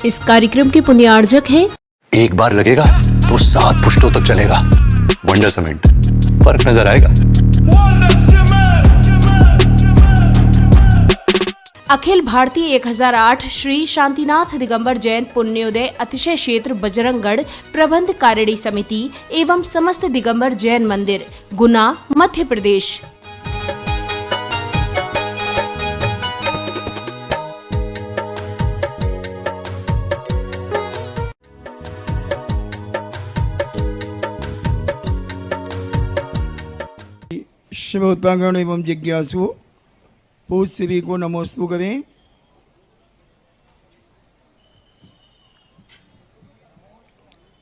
इस कार्यक्रम के पुण्यार्जक हैं एक बार लगेगा तो 7 पुश्तों तक चलेगा। वंडर सीमेंट, फर्क नजर आएगा। अखिल भारतीय 1008 श्री शांतिनाथ दिगंबर जैन पुण्योदय अतिशय क्षेत्र बजरंगगढ़ प्रबंध कारिणी समिति एवं समस्त दिगंबर जैन मंदिर, गुना, मध्य प्रदेश। श्रोतागण एवं जिज्ञासु पूज श्री को नमोस्तु करें।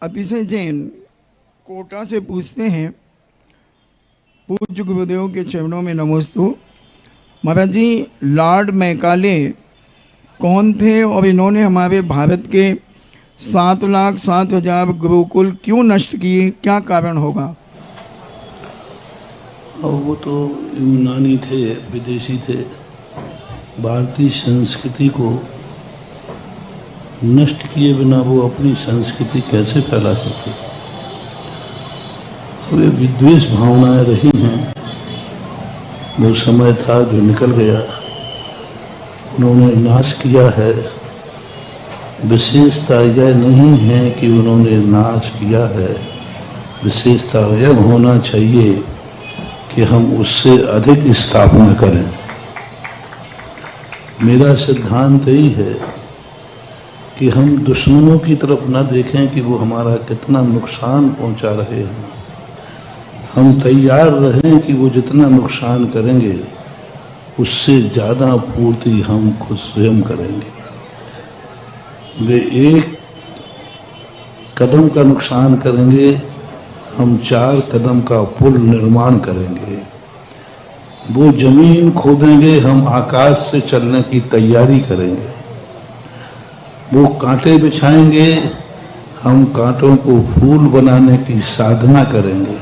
अतिशय जैन कोटा से पूछते हैं, पूज्य गुरुदेव के चरणों में नमोस्तु। महाराज जी, लॉर्ड मैकाले कौन थे और इन्होंने हमारे भारत के 7,07,000 गुरुकुल क्यों नष्ट किए, क्या कारण होगा? और वो तो यूनानी थे, विदेशी थे। भारतीय संस्कृति को नष्ट किए बिना वो अपनी संस्कृति कैसे फैला सकते? अब ये विद्वेष भावनाएं रही हैं, वो समय था जो निकल गया, उन्होंने नाश किया है। विशेषता यह नहीं है कि उन्होंने नाश किया है, विशेषता यह होना चाहिए कि हम उससे अधिक स्थापना करें। मेरा सिद्धांत यही है कि हम दुश्मनों की तरफ न देखें कि वो हमारा कितना नुकसान पहुंचा रहे हैं। हम तैयार रहें कि वो जितना नुकसान करेंगे उससे ज़्यादा पूर्ति हम खुद स्वयं करेंगे। वे एक कदम का नुकसान करेंगे, हम 4 कदम का पुल निर्माण करेंगे। वो जमीन खोदेंगे, हम आकाश से चलने की तैयारी करेंगे। वो कांटे बिछाएंगे, हम कांटों को फूल बनाने की साधना करेंगे।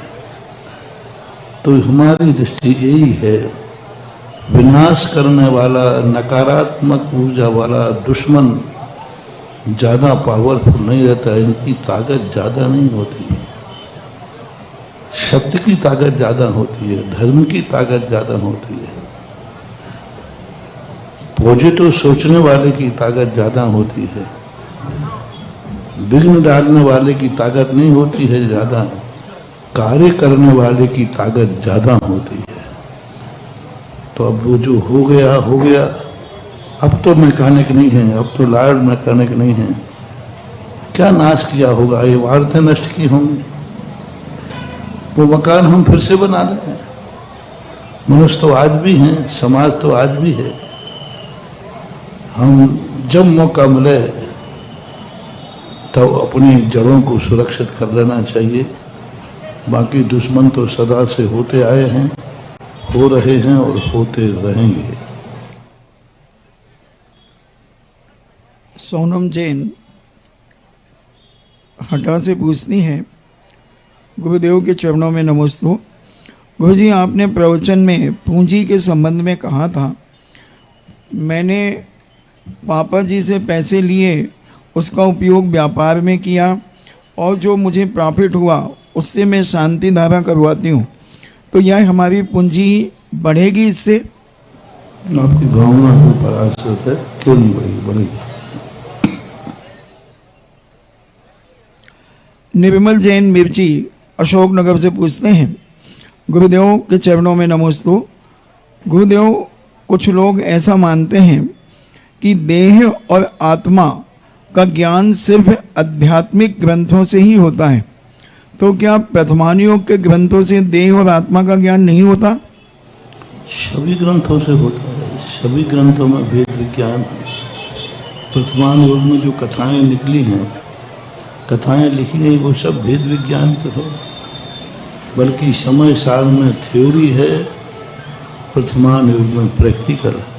तो हमारी दृष्टि यही है, विनाश करने वाला नकारात्मक ऊर्जा वाला दुश्मन ज़्यादा पावरफुल नहीं रहता, इनकी ताकत ज़्यादा नहीं होती है। शक्ति की ताकत ज़्यादा होती है, धर्म की ताकत ज़्यादा होती है, पॉजिटिव सोचने वाले की ताकत ज़्यादा होती है। विघ्न डालने वाले की ताकत नहीं होती है ज़्यादा, कार्य करने वाले की ताकत ज़्यादा होती है। तो अब वो जो हो गया हो गया। अब तो मैकेनिक नहीं है, अब तो लॉर्ड मैकेनिक नहीं है। क्या नाश किया होगा? ये इमारतें नष्ट की होंगी, वो मकान हम फिर से बना लें। मनुष्य तो आज भी हैं, समाज तो आज भी है। हम जब मौका मिले तब अपनी जड़ों को सुरक्षित कर लेना चाहिए। बाकी दुश्मन तो सदा से होते आए हैं, हो रहे हैं और होते रहेंगे। सोनम जैन हटा से पूछती हैं, गुरुदेव के चरणों में नमोस्तु। गुरु जी, आपने प्रवचन में पूंजी के संबंध में कहा था, मैंने पापा जी से पैसे लिए, उसका उपयोग व्यापार में किया और जो मुझे प्रॉफिट हुआ उससे मैं शांति धारा करवाती हूँ, तो यह हमारी पूंजी बढ़ेगी इससे? आपकी भावना को पराश्रित है, क्यों नहीं बढ़ेगी? बढ़ेगी। निर्मल जैन मिर्ची अशोकनगर से पूछते हैं, गुरुदेव के चरणों में नमोस्तु। गुरुदेव, कुछ लोग ऐसा मानते हैं कि देह और आत्मा का ज्ञान सिर्फ आध्यात्मिक ग्रंथों से ही होता है, तो क्या प्रथमान योग के ग्रंथों से देह और आत्मा का ज्ञान नहीं होता? सभी ग्रंथों से होता है, सभी ग्रंथों में भेद विज्ञान है। प्रथमान योग में जो कथाएं निकली हैं, कथाएं लिखी गई, वो सब भेद विज्ञान तो है, बल्कि समय साल में थ्योरी है, प्रथमान युग में प्रैक्टिकल है।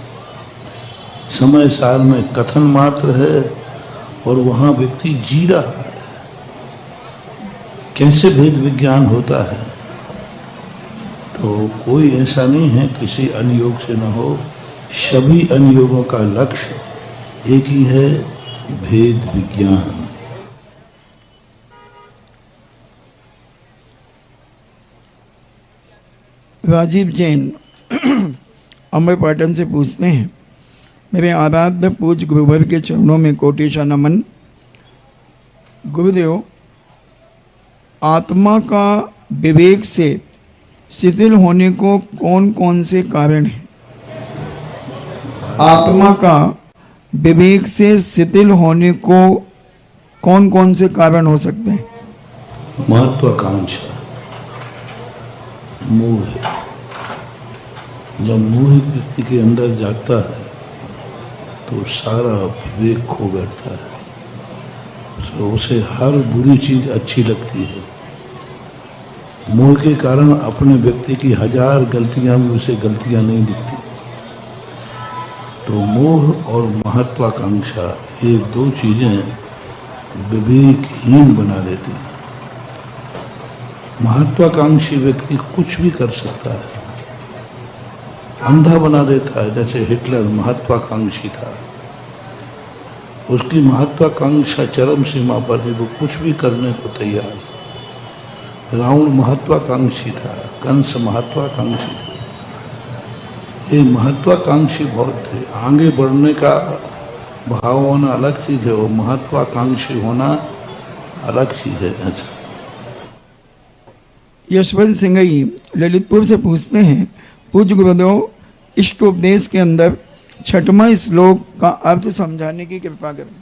समय साल में कथन मात्र है और वहाँ व्यक्ति जी रहा है। कैसे भेद विज्ञान होता है? तो कोई ऐसा नहीं है किसी अन्य योग से न हो, सभी अन्य योगों का लक्ष्य एक ही है, भेद विज्ञान। राजीव जैन अमरपाटन से पूछते हैं, मेरे आराध्य पूज्य गुरुवर के चरणों में कोटिशा नमन। गुरुदेव, आत्मा का विवेक से शिथिल होने को कौन कौन से कारण हैं? आत्मा का विवेक से शिथिल होने को कौन कौन से कारण हो सकते हैं? महत्वाकांक्षा, मोह। जब मोह व्यक्ति के अंदर जाता है तो सारा विवेक खो बैठता है, तो उसे हर बुरी चीज अच्छी लगती है। मोह के कारण अपने व्यक्ति की 1000 गलतियां भी उसे गलतियां नहीं दिखती। तो मोह और महत्वाकांक्षा, ये दो चीजें विवेकहीन बना देती हैं। महत्वाकांक्षी व्यक्ति कुछ भी कर सकता है, अंधा बना देता है। जैसे हिटलर महत्वाकांक्षी था, उसकी महत्वाकांक्षा चरम सीमा पर थी, वो कुछ भी करने को तैयार। रावण महत्वाकांक्षी था, कंस महत्वाकांक्षी थे। ये महत्वाकांक्षी बहुत थे। आगे बढ़ने का भाव होना अलग चीज है, वो महत्वाकांक्षी होना अलग चीज है। अच्छा, यशवंत सिंह जी ललितपुर से पूछते हैं, पूज्य गुरुदेव, इष्टोपदेश के अंदर 6वां श्लोक का अर्थ समझाने की कृपा करें।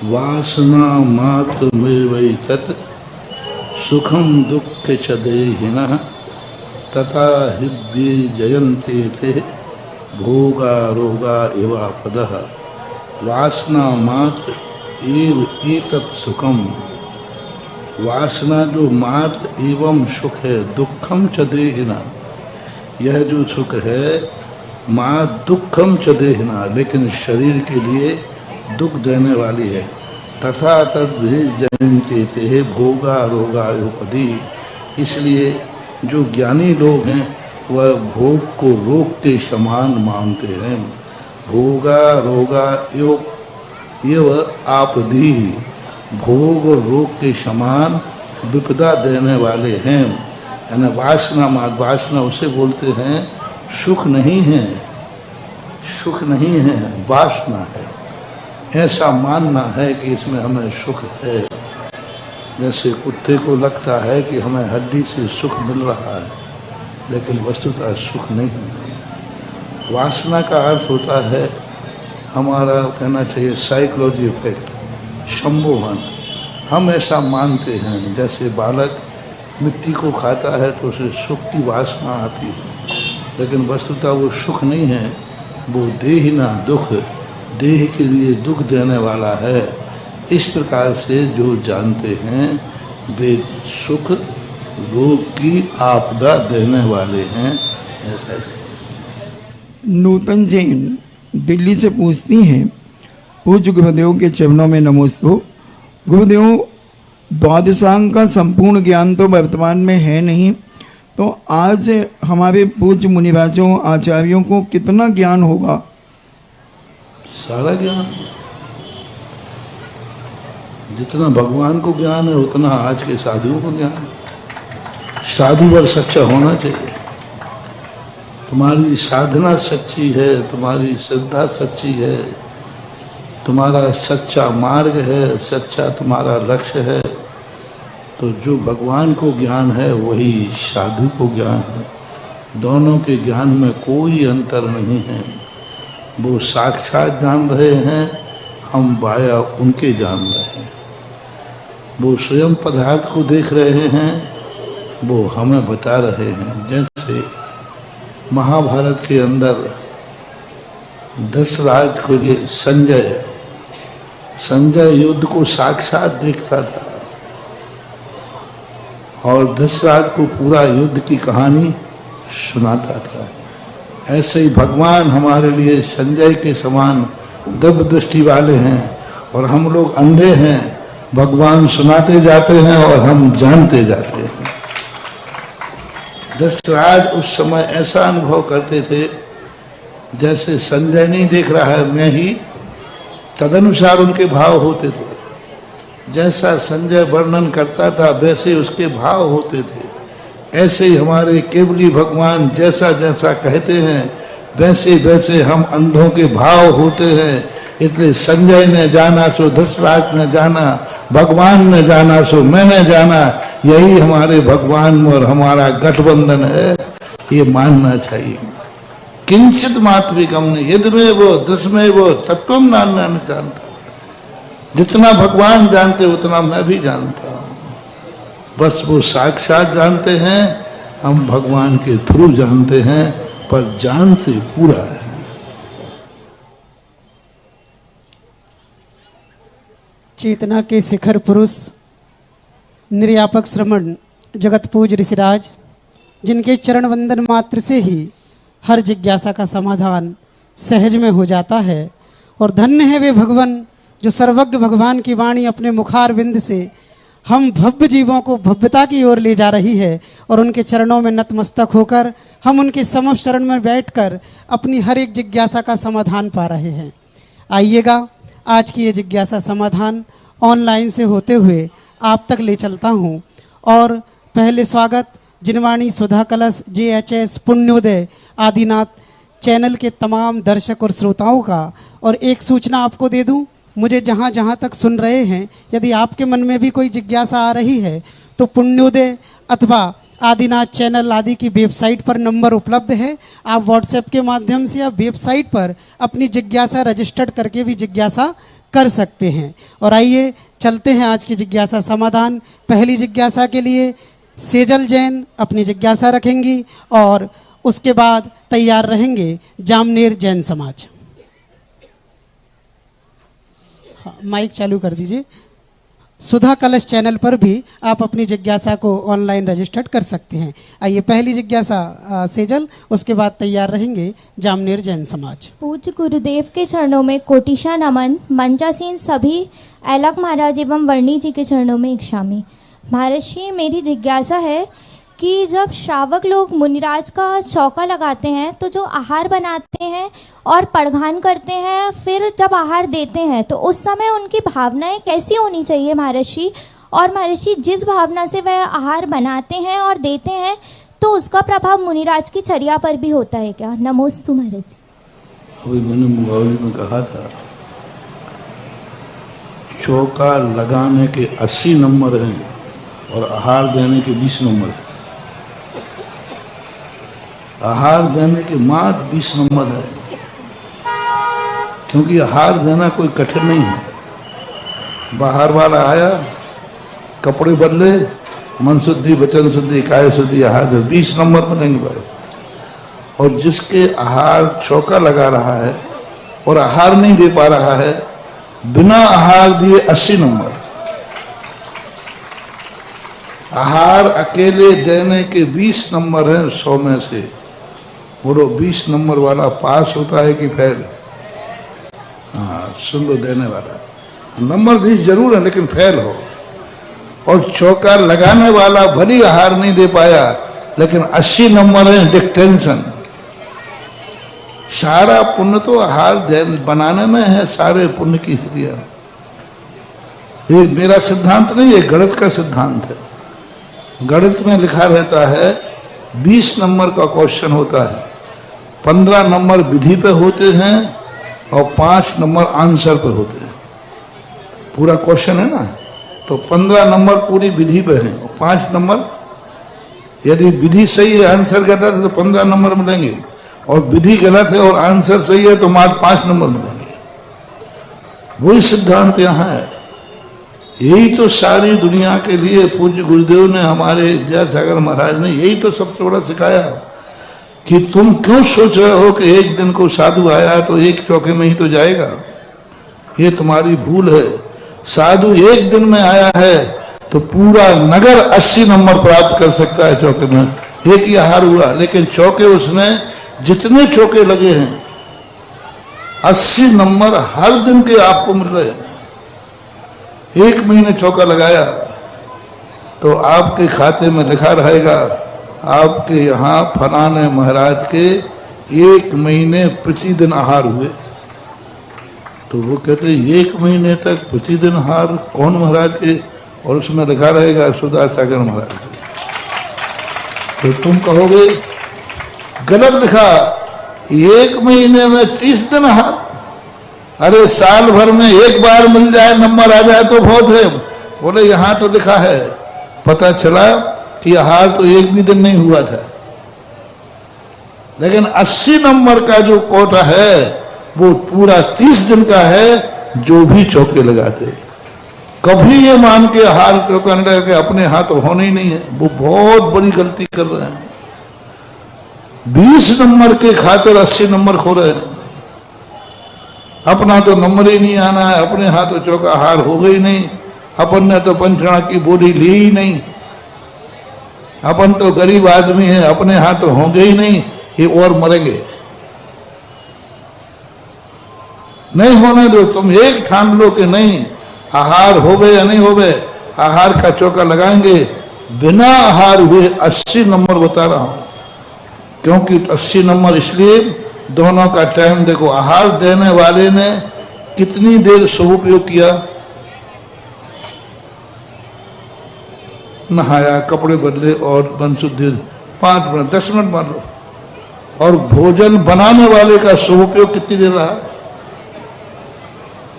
वासना मात्र में वही तत् सुखम दुख च देहिनः तथा हृदय जयन्ते थे भोगा रोगा एवा पदः। वासना मात्र एव एतत् सुखम। वासना जो मात्र एवं सुख है, दुखम च देहिना, यह जो सुख है माँ दुखम च देहिना, लेकिन शरीर के लिए दुख देने वाली है। तथा तद्भि जयन्ते ते भोगा रोगा योपदी। इसलिए जो ज्ञानी लोग हैं वह भोग को रोग के समान मानते हैं। भोगा रोगा एव आपदी, भोग और रोग के समान विपदा देने वाले हैं। यानी वासना उसे बोलते हैं सुख नहीं है, सुख नहीं है, वासना है। ऐसा मानना है कि इसमें हमें सुख है। जैसे कुत्ते को लगता है कि हमें हड्डी से सुख मिल रहा है, लेकिन वस्तुतः सुख नहीं है। वासना का अर्थ होता है, हमारा कहना चाहिए साइकोलॉजी इफेक्ट, संमोहन। हम ऐसा मानते हैं, जैसे बालक मिट्टी को खाता है तो उसे सुख की वासना आती है, लेकिन वस्तुतः वो सुख नहीं है, वो देहिना दुख, देह के लिए दुख देने वाला है। इस प्रकार से जो जानते हैं वे सुख रोग की आपदा देने वाले हैं। ऐसा नूतन जैन दिल्ली से पूछती हैं, पूज्य गुरुदेव के चरणों में नमोस्तु। गुरुदेव, द्वादशांग का संपूर्ण ज्ञान तो वर्तमान में है नहीं, तो आज हमारे पूज्य मुनिराजों आचार्यों को कितना ज्ञान होगा? सारा ज्ञान, जितना भगवान को ज्ञान है उतना आज के साधुओं को ज्ञान है। साधु पर सच्चा होना चाहिए। तुम्हारी साधना सच्ची है, तुम्हारी श्रद्धा सच्ची है, तुम्हारा सच्चा मार्ग है, सच्चा तुम्हारा लक्ष्य है, तो जो भगवान को ज्ञान है वही साधु को ज्ञान है। दोनों के ज्ञान में कोई अंतर नहीं है। वो साक्षात जान रहे हैं, हम बाया उनके जान रहे हैं। वो स्वयं पदार्थ को देख रहे हैं, वो हमें बता रहे हैं। जैसे महाभारत के अंदर दशराज को लिए संजय युद्ध को साक्षात देखता था और दशराज को पूरा युद्ध की कहानी सुनाता था। ऐसे ही भगवान हमारे लिए संजय के समान दिव्य दृष्टि वाले हैं और हम लोग अंधे हैं, भगवान सुनाते जाते हैं और हम जानते जाते हैं। दशरथ उस समय ऐसा अनुभव करते थे जैसे संजय नहीं देख रहा है मैं ही, तदनुसार उनके भाव होते थे। जैसा संजय वर्णन करता था वैसे उसके भाव होते थे। ऐसे ही हमारे केवली भगवान जैसा जैसा कहते हैं वैसे वैसे हम अंधों के भाव होते हैं। इसलिए संजय ने जाना सो धृतराष्ट्र ने जाना, भगवान ने जाना सो मैंने जाना। यही हमारे भगवान में और हमारा गठबंधन है, ये मानना चाहिए। किंचित मात्विकम ने यदि में वो दृश्य वो तत्व नान्ना न जानता। जितना भगवान जानते उतना मैं भी जानता हूँ। बस वो साक्षात जानते हैं, हम भगवान के थ्रू जानते हैं, पर जानते पूरा है। चेतना के शिखर पुरुष निर्यापक श्रमण जगत पूज ऋषिराज, जिनके चरण वंदन मात्र से ही हर जिज्ञासा का समाधान सहज में हो जाता है। और धन्य है वे भगवान जो सर्वज्ञ भगवान की वाणी अपने मुखार विंद से हम भव्य जीवों को भव्यता की ओर ले जा रही है। और उनके चरणों में नतमस्तक होकर हम उनके समक्ष शरण में बैठकर अपनी हर एक जिज्ञासा का समाधान पा रहे हैं। आइएगा, आज की ये जिज्ञासा समाधान ऑनलाइन से होते हुए आप तक ले चलता हूँ। और पहले स्वागत जिनवाणी सुधा कलश JHS पुण्योदय आदिनाथ चैनल के तमाम दर्शक और श्रोताओं का। और एक सूचना आपको दे दूं, मुझे जहाँ जहाँ तक सुन रहे हैं, यदि आपके मन में भी कोई जिज्ञासा आ रही है तो पुण्योदय अथवा आदिनाथ चैनल आदि की वेबसाइट पर नंबर उपलब्ध है। आप व्हाट्सएप के माध्यम से या वेबसाइट पर अपनी जिज्ञासा रजिस्टर्ड करके भी जिज्ञासा कर सकते हैं। और आइए चलते हैं आज की जिज्ञासा समाधान। पहली जिज्ञासा के लिए सेजल जैन अपनी जिज्ञासा रखेंगी और उसके बाद तैयार रहेंगे जामनेर जैन समाज। हाँ, माइक चालू कर दीजिए। सुधा कलश चैनल पर भी आप अपनी जिज्ञासा को ऑनलाइन रजिस्टर्ड कर सकते हैं। आइए पहली जिज्ञासा सेजल, उसके बाद तैयार रहेंगे जामनेर जैन समाज। पूज्य गुरुदेव के चरणों में कोटिशा नमन। मंचासीन सभी ऐलक महाराज एवं वर्णी जी के चरणों में एक शामी। महर्षि, मेरी जिज्ञासा है कि जब श्रावक लोग मुनिराज का चौका लगाते हैं तो जो आहार बनाते हैं और पड़घान करते हैं, फिर जब आहार देते हैं तो उस समय उनकी भावनाएं कैसी होनी चाहिए महर्षि? और महर्षि, जिस भावना से वह आहार बनाते हैं और देते हैं तो उसका प्रभाव मुनिराज की चर्या पर भी होता है क्या? नमोस्तु महाराज। अभी मैंने मुंगावली में कहा था, चौका लगाने के 80 नंबर हैं और आहार देने के 20 नंबर हैं। आहार देने के मात्र 20 नंबर है, क्योंकि आहार देना कोई कठिन नहीं है। बाहर वाला आया, कपड़े बदले, मन शुद्धि, वचन शुद्धि, काय शुद्धि, आहार दे, 20 नंबर मिलेंगे भाई। और जिसके आहार चौका लगा रहा है और आहार नहीं दे पा रहा है, बिना आहार दिए 80 नंबर। आहार अकेले देने के 20 नंबर हैं 100 में से। बोलो 20 नंबर वाला पास होता है कि फेल? हाँ, सुन लो, देने वाला नंबर 20 जरूर है लेकिन फेल हो। और चौका लगाने वाला भली आहार नहीं दे पाया लेकिन 80 नंबर है डिक्टेंशन। सारा पुण्य तो आहार बनाने में है, सारे पुण्य की स्थितियां। ये मेरा सिद्धांत नहीं, ये गणित का सिद्धांत है। गणित में लिखा रहता है 20 नंबर का क्वेश्चन होता है, 15 नंबर विधि पे होते हैं और 5 नंबर आंसर पे होते हैं। पूरा क्वेश्चन है ना, तो 15 नंबर पूरी विधि पे हैं और 5 नंबर, यदि विधि सही है आंसर गलत है तो 15 नंबर मिलेंगे, और विधि गलत है और आंसर सही है तो मात्र 5 नंबर मिलेंगे। वही सिद्धांत यहाँ है। यही तो सारी दुनिया के लिए पूज्य गुरुदेव ने, हमारे विद्यासागर महाराज ने यही तो सबसे बड़ा सिखाया कि तुम क्यों सोच रहे हो कि एक दिन को साधु आया तो एक चौके में ही तो जाएगा। ये तुम्हारी भूल है। साधु एक दिन में आया है तो पूरा नगर 80 नंबर प्राप्त कर सकता है चौके में। एक ही आहार हुआ लेकिन चौके उसने जितने चौके लगे हैं 80 नंबर हर दिन के आपको मिल रहे हैं। 1 महीने चौका लगाया तो आपके खाते में लिखा रहेगा आपके यहाँ फलाने महाराज के 1 महीने प्रतिदिन आहार हुए। तो वो कहते 1 महीने तक प्रतिदिन आहार, कौन महाराज के? और उसमें लिखा रहेगा सुधा सागर महाराज के। तो तुम कहोगे गलत लिखा, 1 महीने में 30 दिन आहार। अरे साल भर में एक बार मिल जाए, नंबर आ जाए तो बहुत है। बोले यहाँ तो लिखा है। पता चला कि आहार तो 1 भी दिन नहीं हुआ था, लेकिन 80 नंबर का जो कोटा है वो पूरा 30 दिन का है। जो भी चौके लगाते, कभी ये मान के आहार चौका नहीं लगा के अपने हाथ तो होने ही नहीं है, वो बहुत बड़ी गलती कर रहे हैं। 20 नंबर के खातिर 80 नंबर खो रहे हैं। अपना तो नंबर ही नहीं आना है, अपने हाथों चौका हार हो गई नहीं, अपन ने तो पंचणा की बोली ली ही नहीं, अपन तो गरीब आदमी है, अपने हाथ तो होंगे ही नहीं, ये और मरेंगे। नहीं होने दो, तुम एक ठान लो कि नहीं आहार होवे या नहीं होवे, आहार का चौका लगाएंगे। बिना आहार हुए 80 नंबर बता रहा हूं, क्योंकि 80 नंबर इसलिए दोनों का टाइम देखो। आहार देने वाले ने कितनी देर सदुपयोग किया, नहाया, कपड़े बदले और बंशुद्धि 5 मिनट 10 मिनट मान लो। और भोजन बनाने वाले का सदुपयोग कितनी देर रहा?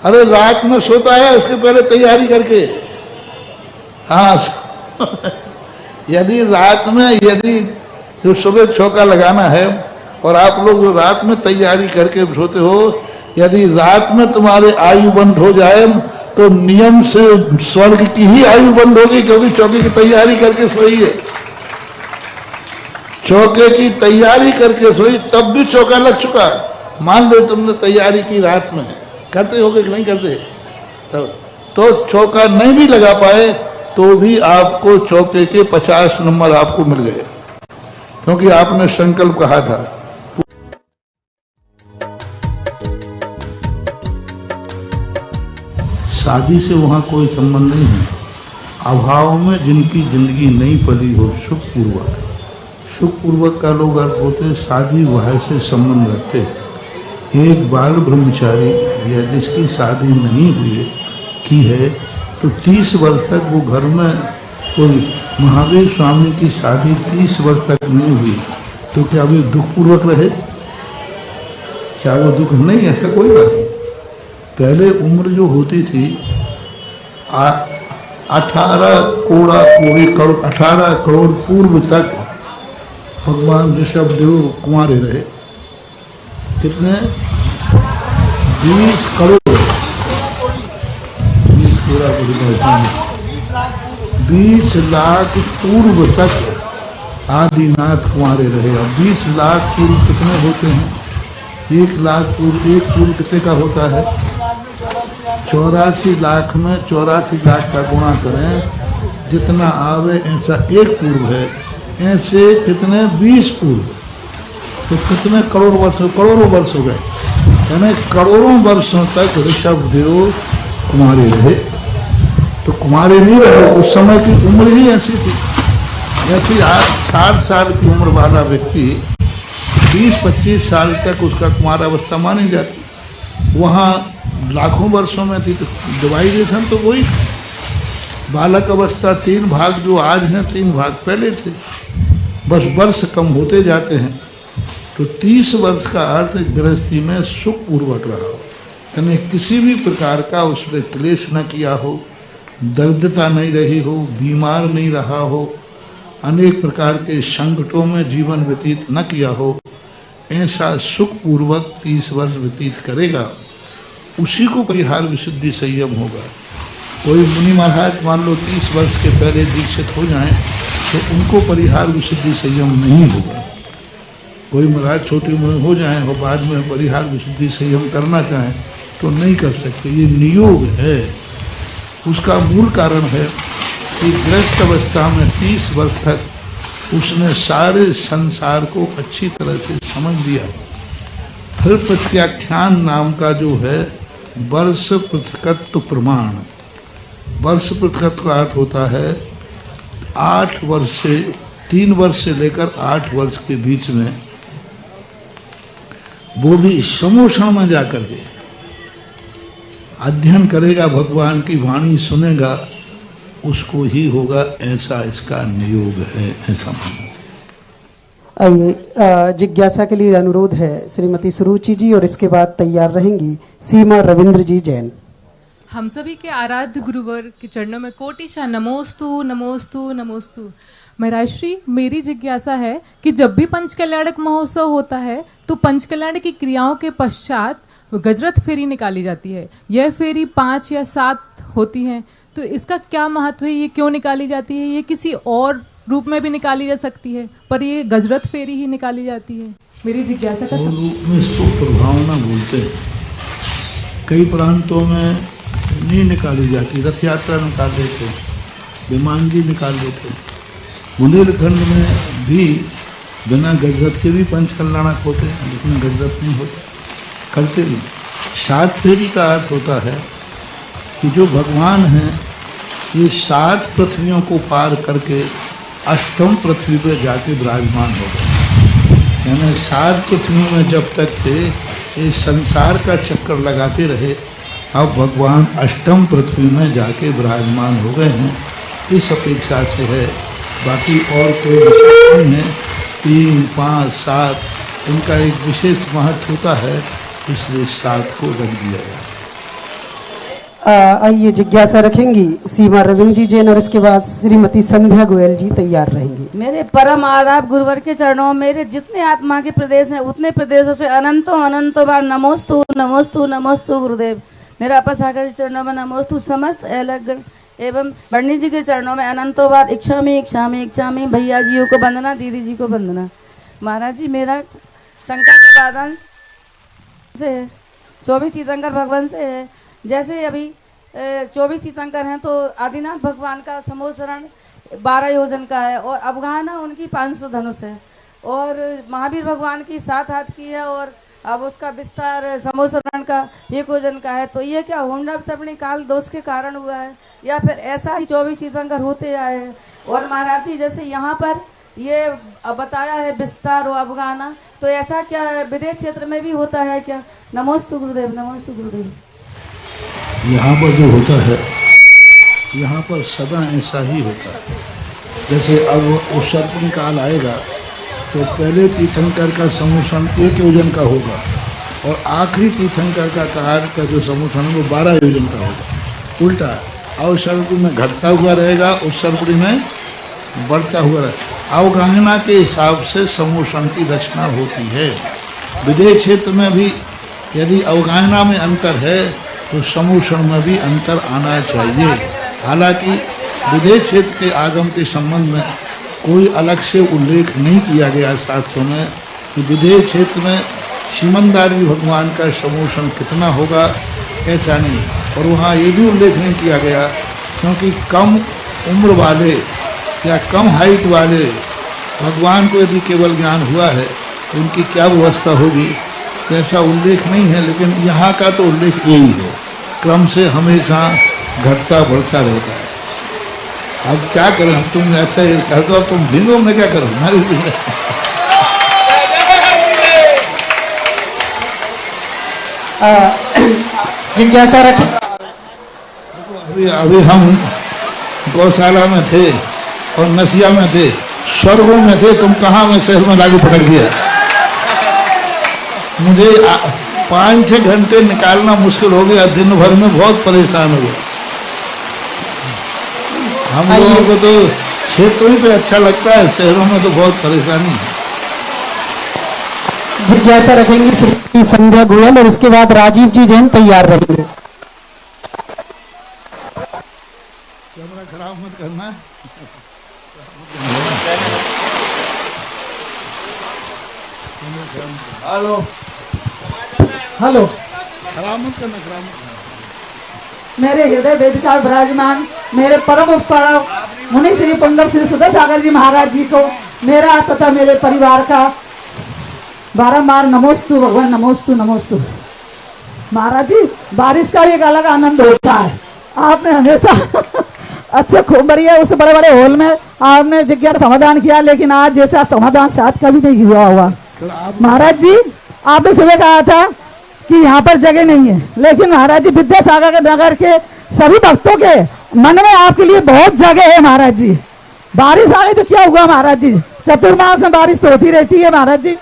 अरे रात में सोता है, उसके पहले तैयारी करके। हाँ यदि रात में, यदि जो सुबह चौका लगाना है और आप लोग जो रात में तैयारी करके सोते हो, यदि रात में तुम्हारे आयु बंद हो जाए तो नियम से स्वर्ग की ही आयु बंद होगी, क्योंकि चौके की तैयारी करके सोई है। चौके की तैयारी करके सोई, तब भी चौका लग चुका। मान लो तुमने तैयारी की रात में, करते होगे कि नहीं करते? तो चौका नहीं भी लगा पाए तो भी आपको चौके के 50 नंबर आपको मिल गए, क्योंकि आपने संकल्प कहा था। शादी से वहाँ कोई संबंध नहीं है। अभाव में जिनकी जिंदगी नहीं पली हो, सुखपूर्वक, सुखपूर्वक का लोग अर्थ होते हैं शादी विवाह से संबंध रखते हैं। एक बाल ब्रह्मचारी या जिसकी शादी नहीं हुई की है तो 30 वर्ष तक वो घर में, कोई महावीर स्वामी की शादी 30 वर्ष तक नहीं हुई तो क्या वे दुखपूर्वक रहे? क्या वो दुख नहीं? ऐसा कोई बात नहीं। पहले उम्र जो होती थी 18 करोड़ पूर्व तक भगवान ऋषभदेव कुंवारे रहे। कितने? 20 करोड़ 20 लाख पूर्व तक आदिनाथ कुंवारे रहे। अब 20 लाख पूर्व कितने होते हैं? 1 लाख पूर्व, एक पूर्व कितने का होता है? 84 लाख में 84 लाख का गुणा करें, जितना आवे ऐसा एक पूर्व है, ऐसे कितने 20 पूर्व, तो कितने करोड़ वर्ष, करोड़ों वर्ष हो गए। यानी करोड़ों वर्षों तक ऋषभदेव कुमारे रहे। तो कुमारे नहीं रहे, उस समय की उम्र ही ऐसी थी। जैसे आज 60 साल की उम्र वाला व्यक्ति 20-25 साल तक उसका कुमारावस्था मानी जाती, वहाँ लाखों वर्षों में थी। तो डिवाइडेशन तो वही, बालक अवस्था 3 भाग जो आज हैं 3 भाग पहले थे, बस वर्ष कम होते जाते हैं। तो 30 वर्ष का अर्थ गृहस्थी में सुखपूर्वक रहा हो, यानी किसी भी प्रकार का उसने क्लेश न किया हो, दरिद्रता नहीं रही हो, बीमार नहीं रहा हो, अनेक प्रकार के संकटों में जीवन व्यतीत न किया हो, ऐसा सुखपूर्वक 30 वर्ष व्यतीत करेगा, उसी को परिहार विशुद्धि संयम होगा। कोई मुनि महाराज मान लो 30 वर्ष के पहले दीक्षित हो जाएं तो उनको परिहार विशुद्धि संयम नहीं होगा। कोई महाराज छोटी उम्र में हो जाएं और बाद में परिहार विशुद्धि संयम करना चाहें तो नहीं कर सकते। ये नियोग है। उसका मूल कारण है कि गृहस्थ अवस्था में 30 वर्ष तक उसने सारे संसार को अच्छी तरह से समझ लिया। फिर प्रत्याख्यान नाम का जो है वर्ष पृथकत्व प्रमाण, वर्ष प्रतिशत का अर्थ होता है 8 वर्ष से 3 वर्ष से लेकर 8 वर्ष के बीच में, वो भी समूषण में जाकर के अध्ययन करेगा, भगवान की वाणी सुनेगा, उसको ही होगा, ऐसा इसका नियोग है, ऐसा माना। आइए जिज्ञासा के लिए अनुरोध है श्रीमती सुरुचि जी, और इसके बाद तैयार रहेंगी सीमा रविंद्र जी जैन। हम सभी के आराध्य गुरुवर के चरणों में कोटिशा नमोस्तु नमोस्तु नमोस्तु। महाराजश्री, मेरी जिज्ञासा है कि जब भी पंचकल्याणक महोत्सव होता है तो पंचकल्याण की क्रियाओं के पश्चात गजरथ फेरी निकाली जाती है। यह फेरी 5 या 7 होती है, तो इसका क्या महत्व है? ये क्यों निकाली जाती है? ये किसी और रूप में भी निकाली जा सकती है, पर ये गजरथ फेरी ही निकाली जाती है। मेरी जिज्ञासा का रूप में इसको प्रभावना बोलते हैं। कई प्रांतों में नहीं निकाली जाती, रथ यात्रा निकाल देते, विमान जी निकाल देते। बुंदेलखंड में भी बिना गजरथ के भी पंचकल्याणक होते हैं, लेकिन गजरथ नहीं होते, करते भी। 7 फेरी का अर्थ होता है कि जो भगवान हैं ये 7 पृथ्वियों को पार करके 8वीं पृथ्वी पर जाके विराजमान हो गए। यानी 7 पृथ्वियों में जब तक थे ये संसार का चक्कर लगाते रहे, अब भगवान 8वीं पृथ्वी में जाके विराजमान हो गए हैं, इस अपेक्षा से है। बाकी और कोई विशेष नहीं है। 3, 5, 7 इनका एक विशेष महत्व होता है, इसलिए 7 को रख दिया गया। आइए जिज्ञासा रखेंगी सीमा रविंद्र जी जैन, और इसके बाद श्रीमती संध्या गोयल जी तैयार रहेंगी। मेरे परम आदाब गुरुवर के चरणों, मेरे जितने आत्मा के प्रदेश हैं उतने प्रदेशों से अनंतों अनंतों बार नमोस्तु नमोस्तु नमोस्तु गुरुदेव। मेरा अपसागर के चरणों में नमोस्तु, समस्त अलग एवं बर्णी जी के चरणों में अनंतों बार इच्छामी इच्छामी इच्छामी। भैया जियों को वंदना, दीदी जी को वंदना। महाराज जी, मेरा शंकर के बादन से 24 तीर्थंकर भगवान से है। जैसे अभी 24 तीर्थंकर हैं तो आदिनाथ भगवान का समोसरण 12 योजन का है, और अवगाहना उनकी 500 धनुष है, और महावीर भगवान की 7 हाथ की है, और अब उसका विस्तार समोसरण का 1 योजन का है। तो ये क्या हुंडा चपणी काल दोष के कारण हुआ है, या फिर ऐसा ही 24 तीर्थंकर होते आए हैं? और महाराज जी, जैसे यहाँ पर ये बताया है विस्तार और अवगाहना, तो ऐसा क्या विदेश क्षेत्र में भी होता है क्या? नमोस्तु गुरुदेव, नमोस्तु गुरुदेव। यहाँ पर जो होता है, यहाँ पर सदा ऐसा ही होता है। जैसे अब उत्सर्पण काल आएगा तो पहले तीर्थंकर का समूषण 1 योजन का होगा, और आखिरी तीर्थंकर का काल का जो समूषण है वो 12 योजन का होगा। उल्टा अवसर्पण में घटता हुआ रहेगा, उत्सर्पण में बढ़ता हुआ रहेगा। अवगाहना के हिसाब से समूषण की रचना होती है। विदेश क्षेत्र में भी यदि अवगाहना में अंतर है तो समूषण में भी अंतर आना चाहिए। हालांकि विदेश क्षेत्र के आगम के संबंध में कोई अलग से उल्लेख नहीं किया गया शास्त्रों में कि विदेश क्षेत्र में सीमंदारी भगवान का समूषण कितना होगा, ऐसा नहीं। और वहाँ ये भी उल्लेख नहीं किया गया क्योंकि कम उम्र वाले या कम हाइट वाले भगवान को यदि केवल ज्ञान हुआ है तो उनकी क्या व्यवस्था होगी, ऐसा उल्लेख नहीं है। लेकिन यहाँ का तो उल्लेख यही है, क्रम से हमेशा घटता बढ़ता रहता है। अब क्या करें, हम तुम ऐसे कर दो, तुम भिंगो, मैं क्या करूँ? जिज्ञासा रखें। अभी हम गौशाला में थे और नसिया में थे, स्वर्गों में थे, तुम कहाँ में शहर में लागू पटक दिया। मुझे 5-6 घंटे निकालना मुश्किल हो गया, दिन भर में बहुत परेशान हो गया। हम लोगों को तो क्षेत्रों पे अच्छा लगता है, शहरों में तो बहुत परेशानी है। जिज्ञासा रखेंगी श्री संध्या गोयल, और इसके बाद राजीव जी जैन तैयार रहेंगे। कैमरा खराब मत करना। हेलो हेलो, खराब मत करना, खराब मत करना। मेरे हृदय वेदिका विराजमान मेरे परम उपकार मुनि श्री पंडित श्री सुधा सागर जी महाराज जी को मेरा तथा मेरे परिवार का बारंबार नमोस्तु भगवान, नमोस्तु नमोस्तु। महाराज जी, बारिश का एक अलग आनंद होता है, आपने हमेशा अच्छे खूब बढ़िया उस बड़े बड़े हॉल में आपने जिज्ञासा समाधान किया, लेकिन आज जैसा समाधान शायद कभी नहीं हुआ होगा। महाराज जी, आपने सुबह कहा था कि यहाँ पर जगह नहीं है, लेकिन महाराज जी विद्यासागर के नगर के सभी भक्तों के मन में आपके लिए बहुत जगह है। महाराज जी बारिश आ गई तो क्या हुआ महाराज जी, चतुर्मास में बारिश तो होती रहती है महाराज जी।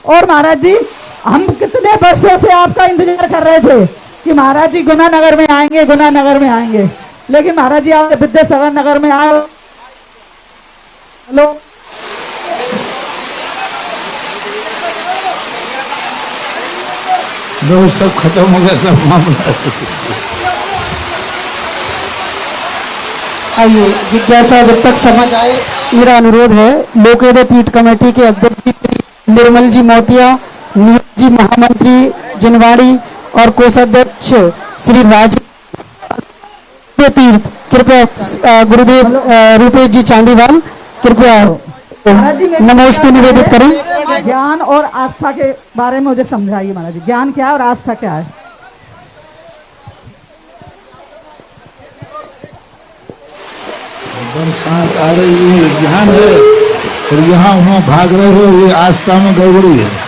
और महाराज जी हम कितने वर्षों से आपका इंतजार कर रहे थे कि महाराज जी गुना नगर में आएंगे, गुना नगर में आएंगे, लेकिन महाराज जी आप विद्यासागर नगर में आए। हेलो, लो सब खत्म हो गया सब मामला। आइए जिज्ञासा जब तक समझ आए, मेरा अनुरोध है लोकवेद पीठ कमेटी के अध्यक्ष श्री निर्मल जी मोटिया, नियम जी महामंत्री जिनवाड़ी और कोषाध्यक्ष श्री राजीव तीर्थ, कृपया गुरुदेव रूपेश जी चांदीवाल कृपया नमोस्तु निवेदित करें। ज्ञान और आस्था के बारे में मुझे समझाइए महाराज जी, ज्ञान क्या है और आस्था क्या है? बरसात आ रही है, ज्ञान है, और यहाँ वहाँ भाग रहे हो, ये आस्था में गड़बड़ी है।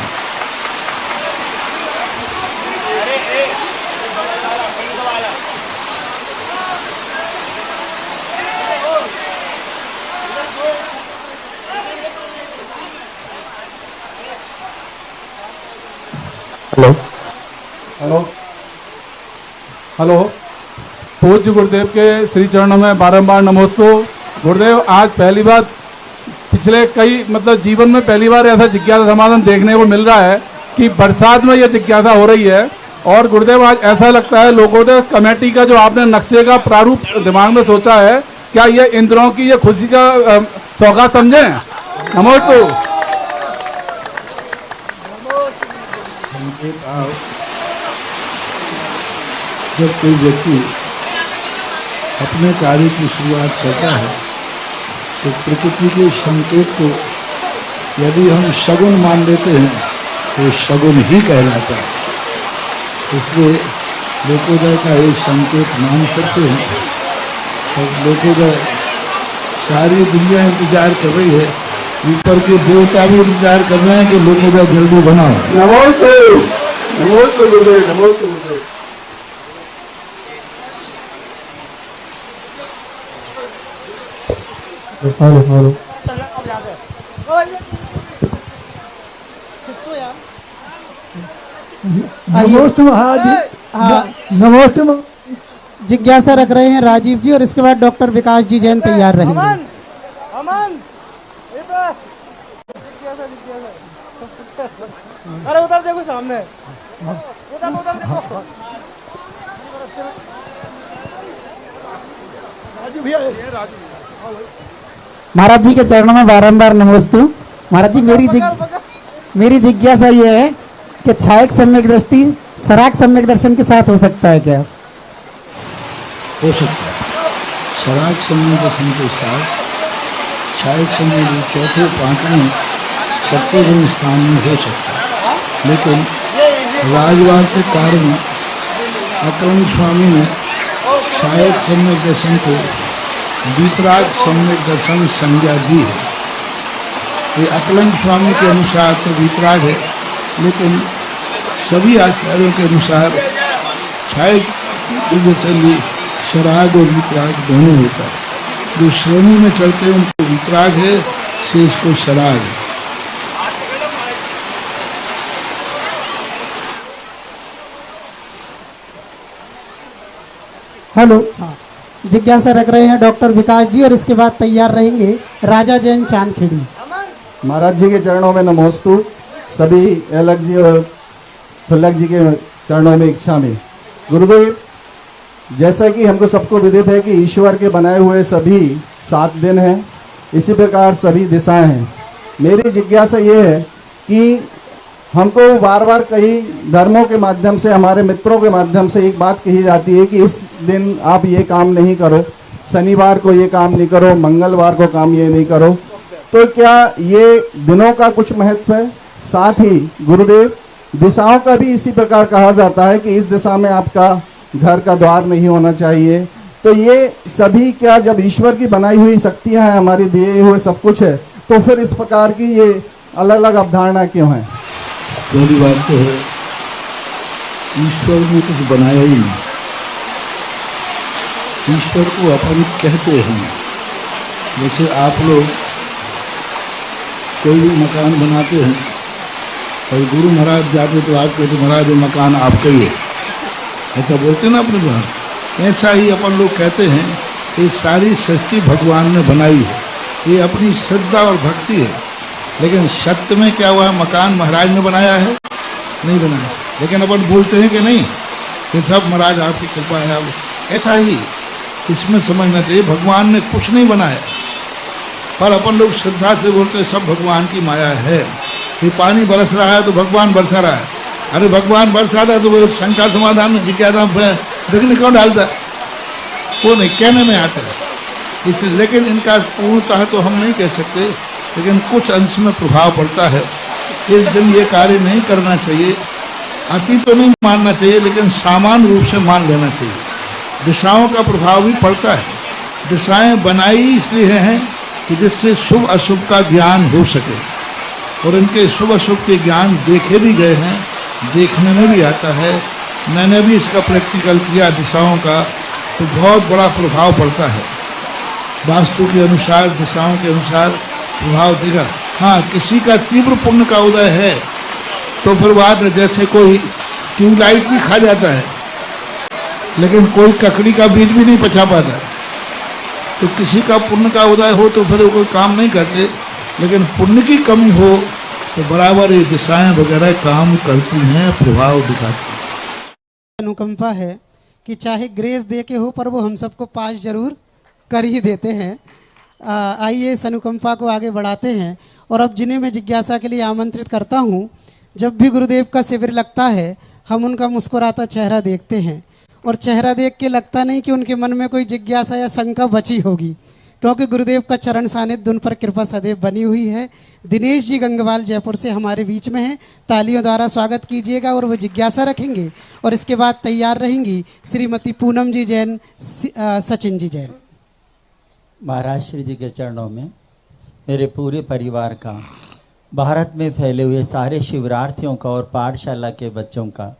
हेलो हेलो हेलो, पूज्य गुरुदेव के श्री चरणों में बारंबार नमोस्तु। गुरुदेव, आज पहली बार पिछले कई मतलब जीवन में पहली बार ऐसा जिज्ञासा समाधान देखने को मिल रहा है कि बरसात में यह जिज्ञासा हो रही है। और गुरुदेव आज ऐसा लगता है लोकोदय कमेटी का जो आपने नक्शे का प्रारूप दिमाग में सोचा है, क्या ये इंद्रों की ये खुशी का सौगात समझे? नमोस्तु। जब कोई व्यक्ति अपने कार्य की शुरुआत करता है तो प्रकृति के संकेत को यदि हम शगुन मान लेते हैं तो शगुन ही कहलाता है। इसलिए लोकोदय का एक संकेत मान सकते हैं। और लोकोदय सारी दुनिया इंतजार कर रही है, ऊपर के देवता भी इंतजार कर रहे हैं कि लोकोदय जल्दी बनाओ। नमोस्तु नमोस्तु गुरुदेव, नमोस्तु गुरुदेव। नमोस्तु महाराज जी, नमोस्तु। जिज्ञासा रख रहे हैं राजीव जी और इसके बाद डॉक्टर विकास जी जैन तैयार रहेंगे। अरे उधर देखो सामने, उधर देखो। राजू भैया, महाराज जी के चरणों में बारंबार नमोस्तु। महाराज जी मेरी जिज्ञासा ये है कि छायक सम्यक दृष्टि सराग सम्यक दर्शन के साथ हो सकता है क्या? हो सकता है। सराग सम्यक दर्शन के साथ छायक सम्यक चौथे पांचवें छठवें स्थान में हो सकता है, लेकिन राजवाद के कारण अकरंग स्वामी ने छायक सम्यक दर्शन को वीतराग सम्यक दर्शन संज्ञा दी है। ये अकलंग स्वामी के अनुसार तो वीतराग है, लेकिन सभी आचार्यों के अनुसार छायक दर्शन भी शराग और वीतराग दोनों होता है। जो श्रेणी में चढ़ते हैं उनको वीतराग है, शेष को शराग है। हेलो, जिज्ञासा रख रहे हैं डॉक्टर विकास जी और इसके बाद तैयार रहेंगे राजा जैन चांदखेड़ी। महाराज जी के चरणों में नमोस्तु। सभी अलग जी और सुलग जी के चरणों में इच्छा में। गुरुदेव, जैसा कि हमको सबको विदित है कि ईश्वर के बनाए हुए सभी 7 दिन हैं, इसी प्रकार सभी दिशाएं हैं। मेरी जिज्ञासा ये है कि हमको बार बार कई धर्मों के माध्यम से, हमारे मित्रों के माध्यम से एक बात कही जाती है कि इस दिन आप ये काम नहीं करो, शनिवार को ये काम नहीं करो, मंगलवार को काम ये नहीं करो। तो क्या ये दिनों का कुछ महत्व है? साथ ही गुरुदेव, दिशाओं का भी इसी प्रकार कहा जाता है कि इस दिशा में आपका घर का द्वार नहीं होना चाहिए। तो ये सभी क्या, जब ईश्वर की बनाई हुई शक्तियां हैं, हमारी दिए हुए सब कुछ है, तो फिर इस प्रकार की ये अलग अलग अवधारणा क्यों है? पहली बात तो है ईश्वर ने कुछ बनाया ही नहीं, ईश्वर को अपन कहते हैं। जैसे आप लोग कोई भी मकान बनाते हैं और गुरु महाराज जाते तो आप कहते महाराज ये मकान आपका ही है, ऐसा बोलते हैं ना अपने बाहर। ऐसा ही अपन लोग कहते हैं ये सारी सृष्टि भगवान ने बनाई है, ये अपनी श्रद्धा और भक्ति है। लेकिन सत्य में क्या हुआ, मकान महाराज ने बनाया है? नहीं बनाया। लेकिन अपन बोलते हैं कि नहीं, ये सब महाराज आपकी कृपा है। अब ऐसा ही इसमें समझना चाहिए, भगवान ने कुछ नहीं बनाया, पर अपन लोग श्रद्धा से बोलते हैं सब भगवान की माया है। ये पानी बरस रहा है तो भगवान बरसा रहा है, अरे भगवान बरसाता है तो वो शंका समाधान में जिज्ञासा विघ्न क्यों डालता है? वो नहीं, कहने में आता है इसलिए। लेकिन इनका पूर्णतः तो हम नहीं कह सकते, लेकिन कुछ अंश में प्रभाव पड़ता है। इस दिन ये कार्य नहीं करना चाहिए, अति तो नहीं मानना चाहिए, लेकिन सामान्य रूप से मान लेना चाहिए। दिशाओं का प्रभाव भी पड़ता है। दिशाएं बनाई इसलिए हैं कि जिससे शुभ अशुभ का ज्ञान हो सके, और इनके शुभ अशुभ के ज्ञान देखे भी गए हैं, देखने में भी आता है। मैंने भी इसका प्रैक्टिकल किया दिशाओं का, तो बहुत बड़ा प्रभाव पड़ता है। वास्तु के अनुसार, दिशाओं के अनुसार प्रभाव देगा। हाँ, किसी का तीव्र पुण्य का उदय है तो फिर बात है, जैसे कोई ट्यूबलाइट भी खा जाता है लेकिन कोई ककड़ी का बीज भी नहीं पचा पाता। तो किसी का पुण्य का उदय हो तो फिर वो कोई काम नहीं करते, लेकिन पुण्य की कमी हो तो बराबर ये दिशाएं वगैरह काम करती हैं, प्रभाव दिखाती हैं। अनुकंपा है कि चाहे ग्रेस दे के हो, पर वो हम सबको पास जरूर कर ही देते हैं। आइए इस अनुकंपा को आगे बढ़ाते हैं। और अब जिन्हें मैं जिज्ञासा के लिए आमंत्रित करता हूँ, जब भी गुरुदेव का शिविर लगता है हम उनका मुस्कुराता चेहरा देखते हैं, और चेहरा देख के लगता नहीं कि उनके मन में कोई जिज्ञासा या शंका बची होगी, क्योंकि गुरुदेव का चरण सानिध्य उन पर कृपा सदैव बनी हुई है। दिनेश जी गंगवाल जयपुर से हमारे बीच में हैं, तालियों द्वारा स्वागत कीजिएगा। और वो जिज्ञासा रखेंगे और इसके बाद तैयार रहेंगी श्रीमती पूनम जी जैन, सचिन जी जैन। महाराज श्री जी के चरणों में मेरे पूरे परिवार का, भारत में फैले हुए सारे शिवरार्थियों का और पाठशाला के बच्चों का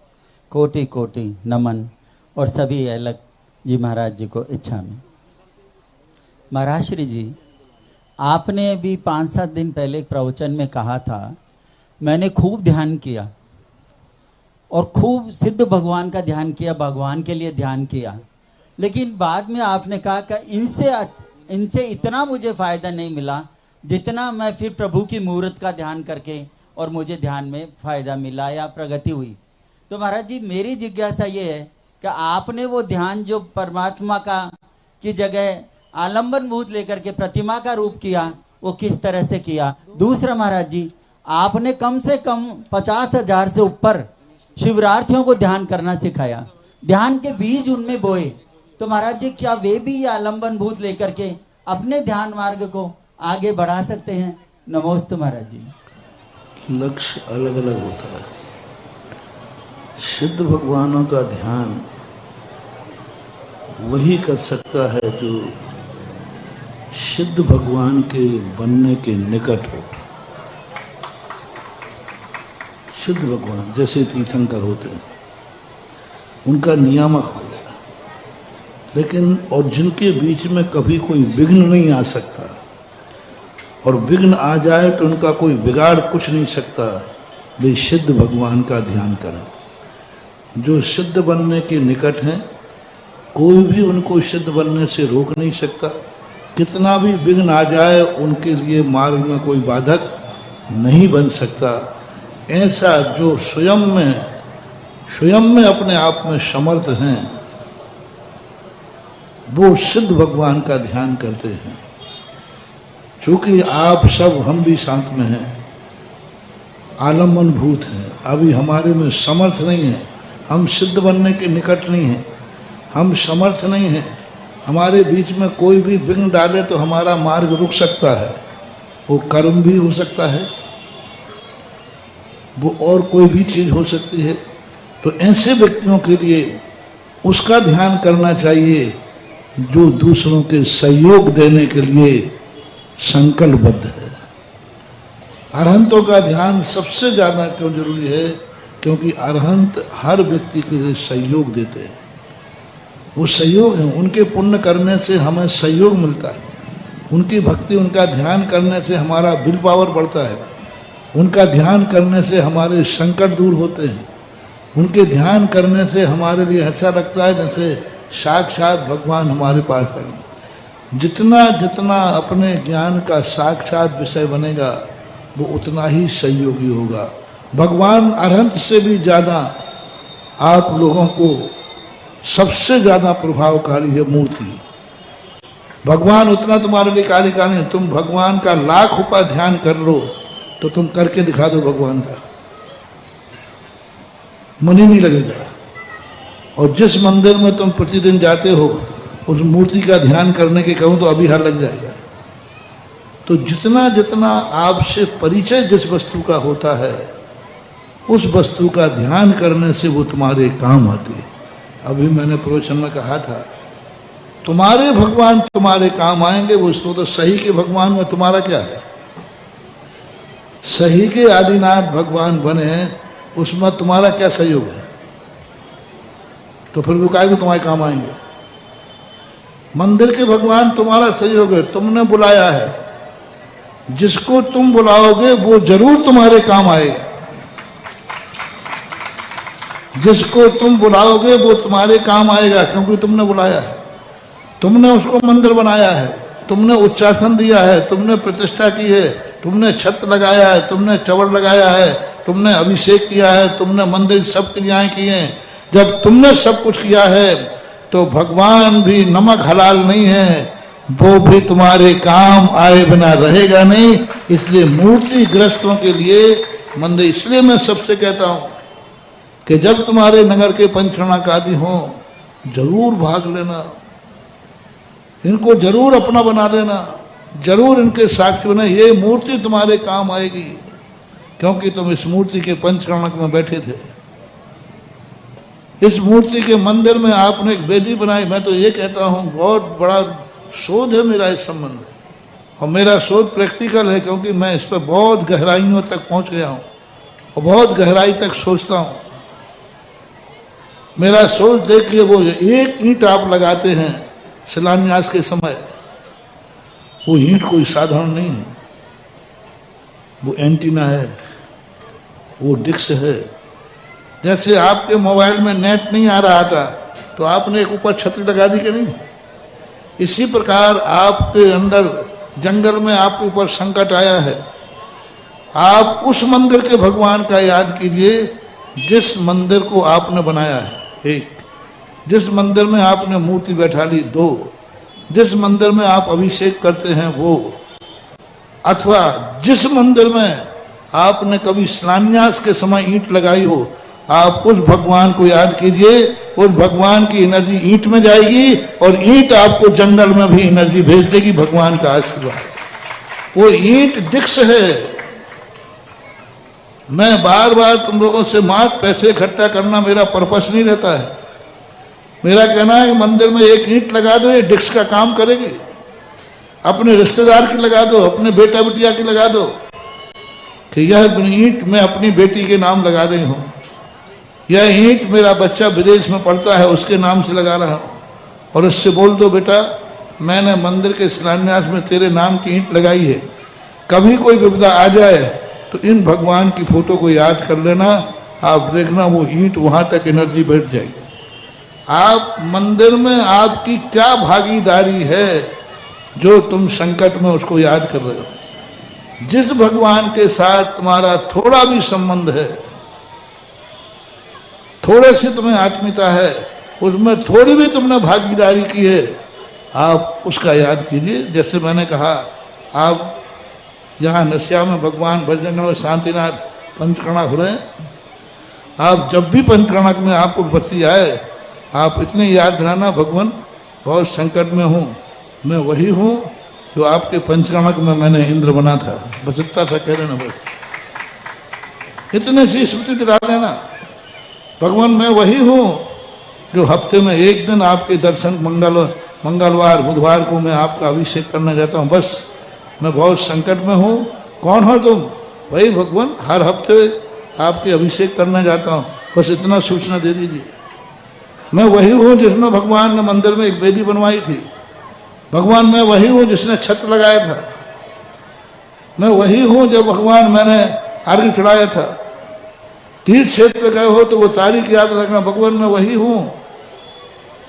कोटि कोटि नमन, और सभी अलग जी महाराज जी को इच्छा में। महाराज श्री जी, आपने अभी 5-7 दिन पहले एक प्रवचन में कहा था, मैंने खूब ध्यान किया और खूब सिद्ध भगवान का ध्यान किया, भगवान के लिए ध्यान किया, लेकिन बाद में आपने कहा कि इनसे इतना मुझे फ़ायदा नहीं मिला जितना मैं फिर प्रभु की मूर्त का ध्यान करके और मुझे ध्यान में फ़ायदा मिला या प्रगति हुई। तो महाराज जी, मेरी जिज्ञासा ये है कि आपने वो ध्यान जो परमात्मा का की जगह आलम्बन भूत लेकर के प्रतिमा का रूप किया, वो किस तरह से किया? दूसरा महाराज जी, आपने कम से कम 50,000 से ऊपर शिवरार्थियों को ध्यान करना सिखाया, ध्यान के बीज उनमें बोए। तो महाराज जी, क्या वे भी आलम्बन भूत लेकर के अपने ध्यान मार्ग को आगे बढ़ा सकते हैं? नमोस्तु महाराज जी। लक्ष्य अलग अलग होता है। सिद्ध भगवानों का ध्यान वही कर सकता है जो सिद्ध भगवान के बनने के निकट हो। सिद्ध भगवान जैसे तीर्थंकर होते हैं, उनका नियामक हो गया, लेकिन और जिनके बीच में कभी कोई विघ्न नहीं आ सकता, और विघ्न आ जाए तो उनका कोई बिगाड़ कुछ नहीं सकता, वे सिद्ध भगवान का ध्यान करें। जो सिद्ध बनने के निकट हैं, कोई भी उनको सिद्ध बनने से रोक नहीं सकता। कितना भी विघ्न आ जाए, उनके लिए मार्ग में कोई बाधक नहीं बन सकता। ऐसा जो स्वयं में अपने आप में समर्थ हैं, वो सिद्ध भगवान का ध्यान करते हैं। चूँकि आप सब, हम भी साथ में हैं, आलम्बन भूत हैं, अभी हमारे में समर्थ नहीं है, हम सिद्ध बनने के निकट नहीं हैं, हम समर्थ नहीं हैं। हमारे बीच में कोई भी विघ्न डाले तो हमारा मार्ग रुक सकता है, वो कर्म भी हो सकता है, वो और कोई भी चीज़ हो सकती है। तो ऐसे व्यक्तियों के लिए उसका ध्यान करना चाहिए जो दूसरों के सहयोग देने के लिए संकल्पबद्ध है। अरहंतों का ध्यान सबसे ज़्यादा क्यों जरूरी है? क्योंकि अरहंत हर व्यक्ति के लिए सहयोग देते हैं। वो सहयोग है, उनके पुण्य करने से हमें सहयोग मिलता है। उनकी भक्ति, उनका ध्यान करने से हमारा विल पावर बढ़ता है। उनका ध्यान करने से हमारे संकट दूर होते हैं। उनके ध्यान करने से हमारे लिए ऐसा लगता है जैसे साक्षात भगवान हमारे पास है। जितना जितना अपने ज्ञान का साक्षात विषय बनेगा वो उतना ही सहयोगी होगा। भगवान अरहंत से भी ज़्यादा आप लोगों को सबसे ज़्यादा प्रभावकारी है मूर्ति। भगवान उतना तुम्हारे लिए कालिका नहीं। तुम भगवान का लाख रुपया ध्यान कर लो तो तुम करके दिखा दो भगवान का, मन ही नहीं लगेगा। और जिस मंदिर में तुम प्रतिदिन जाते हो उस मूर्ति का ध्यान करने के कहूँ तो अभी हाथ लग जाएगा। तो जितना जितना आपसे परिचय जिस वस्तु का होता है उस वस्तु का ध्यान करने से वो तुम्हारे काम आती है। अभी मैंने प्रवचन में कहा था तुम्हारे भगवान तुम्हारे काम आएंगे। वो तो सही के भगवान में तुम्हारा क्या है? सही के आदिनाथ भगवान बने उसमें तुम्हारा क्या सहयोग है? तो फिर वो काहे को तुम्हारे काम आएंगे? मंदिर के भगवान तुम्हारा सहयोग है। तुमने बुलाया है, जिसको तुम बुलाओगे वो जरूर तुम्हारे काम आएगा। जिसको तुम बुलाओगे वो तुम्हारे काम आएगा, क्योंकि तुमने बुलाया है। तुमने उसको मंदिर बनाया है, तुमने उच्चासन दिया है, तुमने प्रतिष्ठा की है, तुमने छत लगाया है, तुमने चवड़ लगाया है, तुमने अभिषेक किया है, तुमने मंदिर सब क्रियाएं की हैं। जब तुमने सब कुछ किया है तो भगवान भी नमक हलाल नहीं है, वो भी तुम्हारे काम आए बिना रहेगा नहीं। इसलिए मूर्ति ग्रस्तों के लिए मंदिर, इसलिए मैं सबसे कहता हूं कि जब तुम्हारे नगर के पंचकर्णक आदि हों जरूर भाग लेना, इनको जरूर अपना बना लेना, जरूर इनके साक्षी बने। ये मूर्ति तुम्हारे काम आएगी क्योंकि तुम इस मूर्ति के पंचकर्णक में बैठे थे। इस मूर्ति के मंदिर में आपने एक वेदी बनाई। मैं तो ये कहता हूँ बहुत बड़ा शोध है मेरा इस संबंध में, और मेरा शोध प्रैक्टिकल है क्योंकि मैं इस पर बहुत गहराइयों तक पहुँच गया हूँ और बहुत गहराई तक सोचता हूँ। मेरा सोच देखिए, वो एक ईंट आप लगाते हैं शिलान्यास के समय, वो ईंट कोई साधारण नहीं है। वो एंटीना है, वो डिस्क है। जैसे आपके मोबाइल में नेट नहीं आ रहा था तो आपने एक ऊपर छतरी लगा दी कि नहीं? इसी प्रकार आपके अंदर जंगल में आपके ऊपर संकट आया है, आप उस मंदिर के भगवान का याद कीजिए जिस मंदिर को आपने बनाया है। एक, जिस मंदिर में आपने मूर्ति बैठा ली। दो, जिस मंदिर में आप अभिषेक करते हैं वो, अथवा जिस मंदिर में आपने कभी शिलान्यास के समय ईंट लगाई हो, आप उस भगवान को याद कीजिए। उस भगवान की एनर्जी ईंट में जाएगी और ईंट आपको जंगल में भी एनर्जी भेज देगी। भगवान का आशीर्वाद, वो ईंट डिक्स है। मैं बार बार तुम लोगों से मात्र पैसे इकट्ठा करना मेरा पर्पस नहीं रहता है। मेरा कहना है मंदिर में एक ईंट लगा दो, ये डिक्स का काम करेगी। अपने रिश्तेदार की लगा दो, अपने बेटा बेटिया की लगा दो कि यह ईंट मैं अपनी बेटी के नाम लगा रही हूँ, यह ईंट मेरा बच्चा विदेश में पढ़ता है उसके नाम से लगा रहा हूँ। और इससे बोल दो बेटा मैंने मंदिर के शिलान्यास में तेरे नाम की ईंट लगाई है। कभी कोई विपदा आ जाए तो इन भगवान की फोटो को याद कर लेना, आप देखना वो ईंट वहाँ तक एनर्जी बैठ जाएगी। आप मंदिर में आपकी क्या भागीदारी है जो तुम संकट में उसको याद कर रहे हो। जिस भगवान के साथ तुम्हारा थोड़ा भी संबंध है, थोड़े से तुम्हें आत्मीयता है, उसमें थोड़ी भी तुमने भागीदारी की है, आप उसका याद कीजिए। जैसे मैंने कहा, आप यहाँ नसिया में भगवान भजनगढ़ में शांतिनाथ पंचकर्णक हो रहे हैं। आप जब भी पंचकर्णक में आपको बत्ती आए, आप इतने याद दिलाना भगवान बहुत संकट में हूँ, मैं वही हूँ जो आपके पंचकर्णक में मैंने इंद्र बना था। बस इतना था कह देना, बस इतने सी स्मृति दिला देना। भगवान मैं वही हूँ जो हफ्ते में एक दिन आपके दर्शन मंगलवार बुधवार को मैं आपका अभिषेक करना चाहता हूँ। बस मैं बहुत संकट में हूँ। कौन हो तुम? वही भगवान, हर हफ्ते आपके अभिषेक करना चाहता हूँ, बस इतना सूचना दे दीजिए। मैं वही हूँ जिसने भगवान ने मंदिर में एक वेदी बनवाई थी। भगवान मैं वही हूँ जिसने छत्र लगाया था। मैं वही हूँ जब भगवान मैंने अर्घ्य चढ़ाया था। तीर्थ क्षेत्र पे गए हो तो वो तारीख याद रखना, भगवान मैं वही हूँ।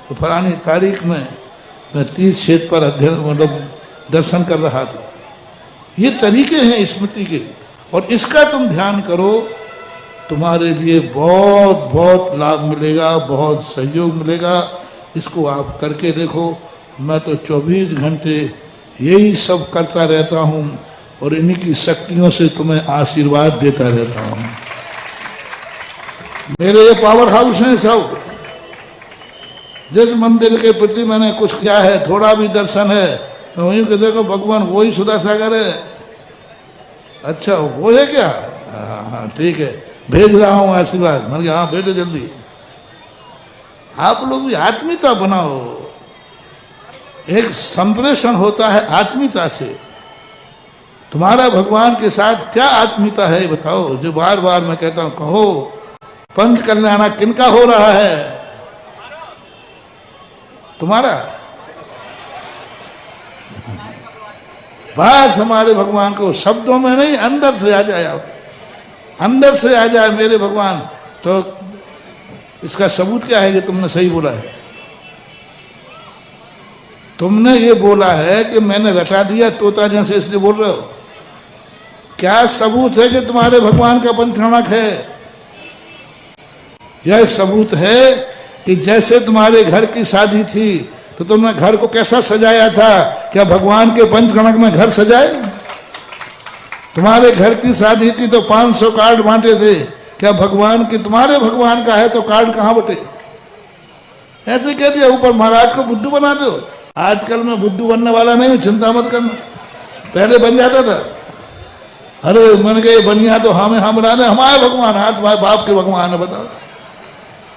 तो फलानी तारीख में मैं तीर्थ क्षेत्र पर अध्ययन मतलब दर्शन कर रहा था। ये तरीके हैं स्मृति के, और इसका तुम ध्यान करो, तुम्हारे लिए बहुत बहुत लाभ मिलेगा, बहुत सहयोग मिलेगा। इसको आप करके देखो। मैं तो 24 घंटे यही सब करता रहता हूँ और इन्हीं की शक्तियों से तुम्हें आशीर्वाद देता रहता हूँ। मेरे ये पावर हाउस हैं सब। जिस मंदिर के प्रति मैंने कुछ किया है, थोड़ा भी दर्शन है, तो वहीं के देखो भगवान वही सुधा सागर है। अच्छा वो है क्या? हाँ ठीक है, भेज रहा हूँ आशीर्वाद। मैंने कहा हाँ भेजो जल्दी। आप लोग भी आत्मीयता बनाओ। एक संप्रेषण होता है आत्मीयता से। तुम्हारा भगवान के साथ क्या आत्मीयता है बताओ? जो बार बार मैं कहता हूँ, कहो पंच कल्याण किनका हो रहा है? तुम्हारा। बस हमारे भगवान को शब्दों में नहीं, अंदर से आ जाए। अंदर से आ जाए मेरे भगवान। तो इसका सबूत क्या है कि तुमने सही बोला है? तुमने ये बोला है कि मैंने रटा दिया तोता जैसे, इसलिए बोल रहे हो। क्या सबूत है कि तुम्हारे भगवान का पंचकर्णक है? यह सबूत है कि जैसे तुम्हारे घर की शादी थी तो तुमने घर को कैसा सजाया था? क्या भगवान के पंचकर्णक में घर सजाए? तुम्हारे घर की शादी थी तो 500 कार्ड बांटे थे। क्या भगवान की, तुम्हारे भगवान का है तो कार्ड कहाँ बटे? ऐसे कह दिया, ऊपर महाराज को बुद्धू बना दो। आजकल मैं बुद्धू बनने वाला नहीं हूँ, चिंता मत करना। पहले बन जाता था। अरे मन गए बनिया तो हमें हम बना दे। हमारे भगवान हाथ बाप के भगवान है। बताओ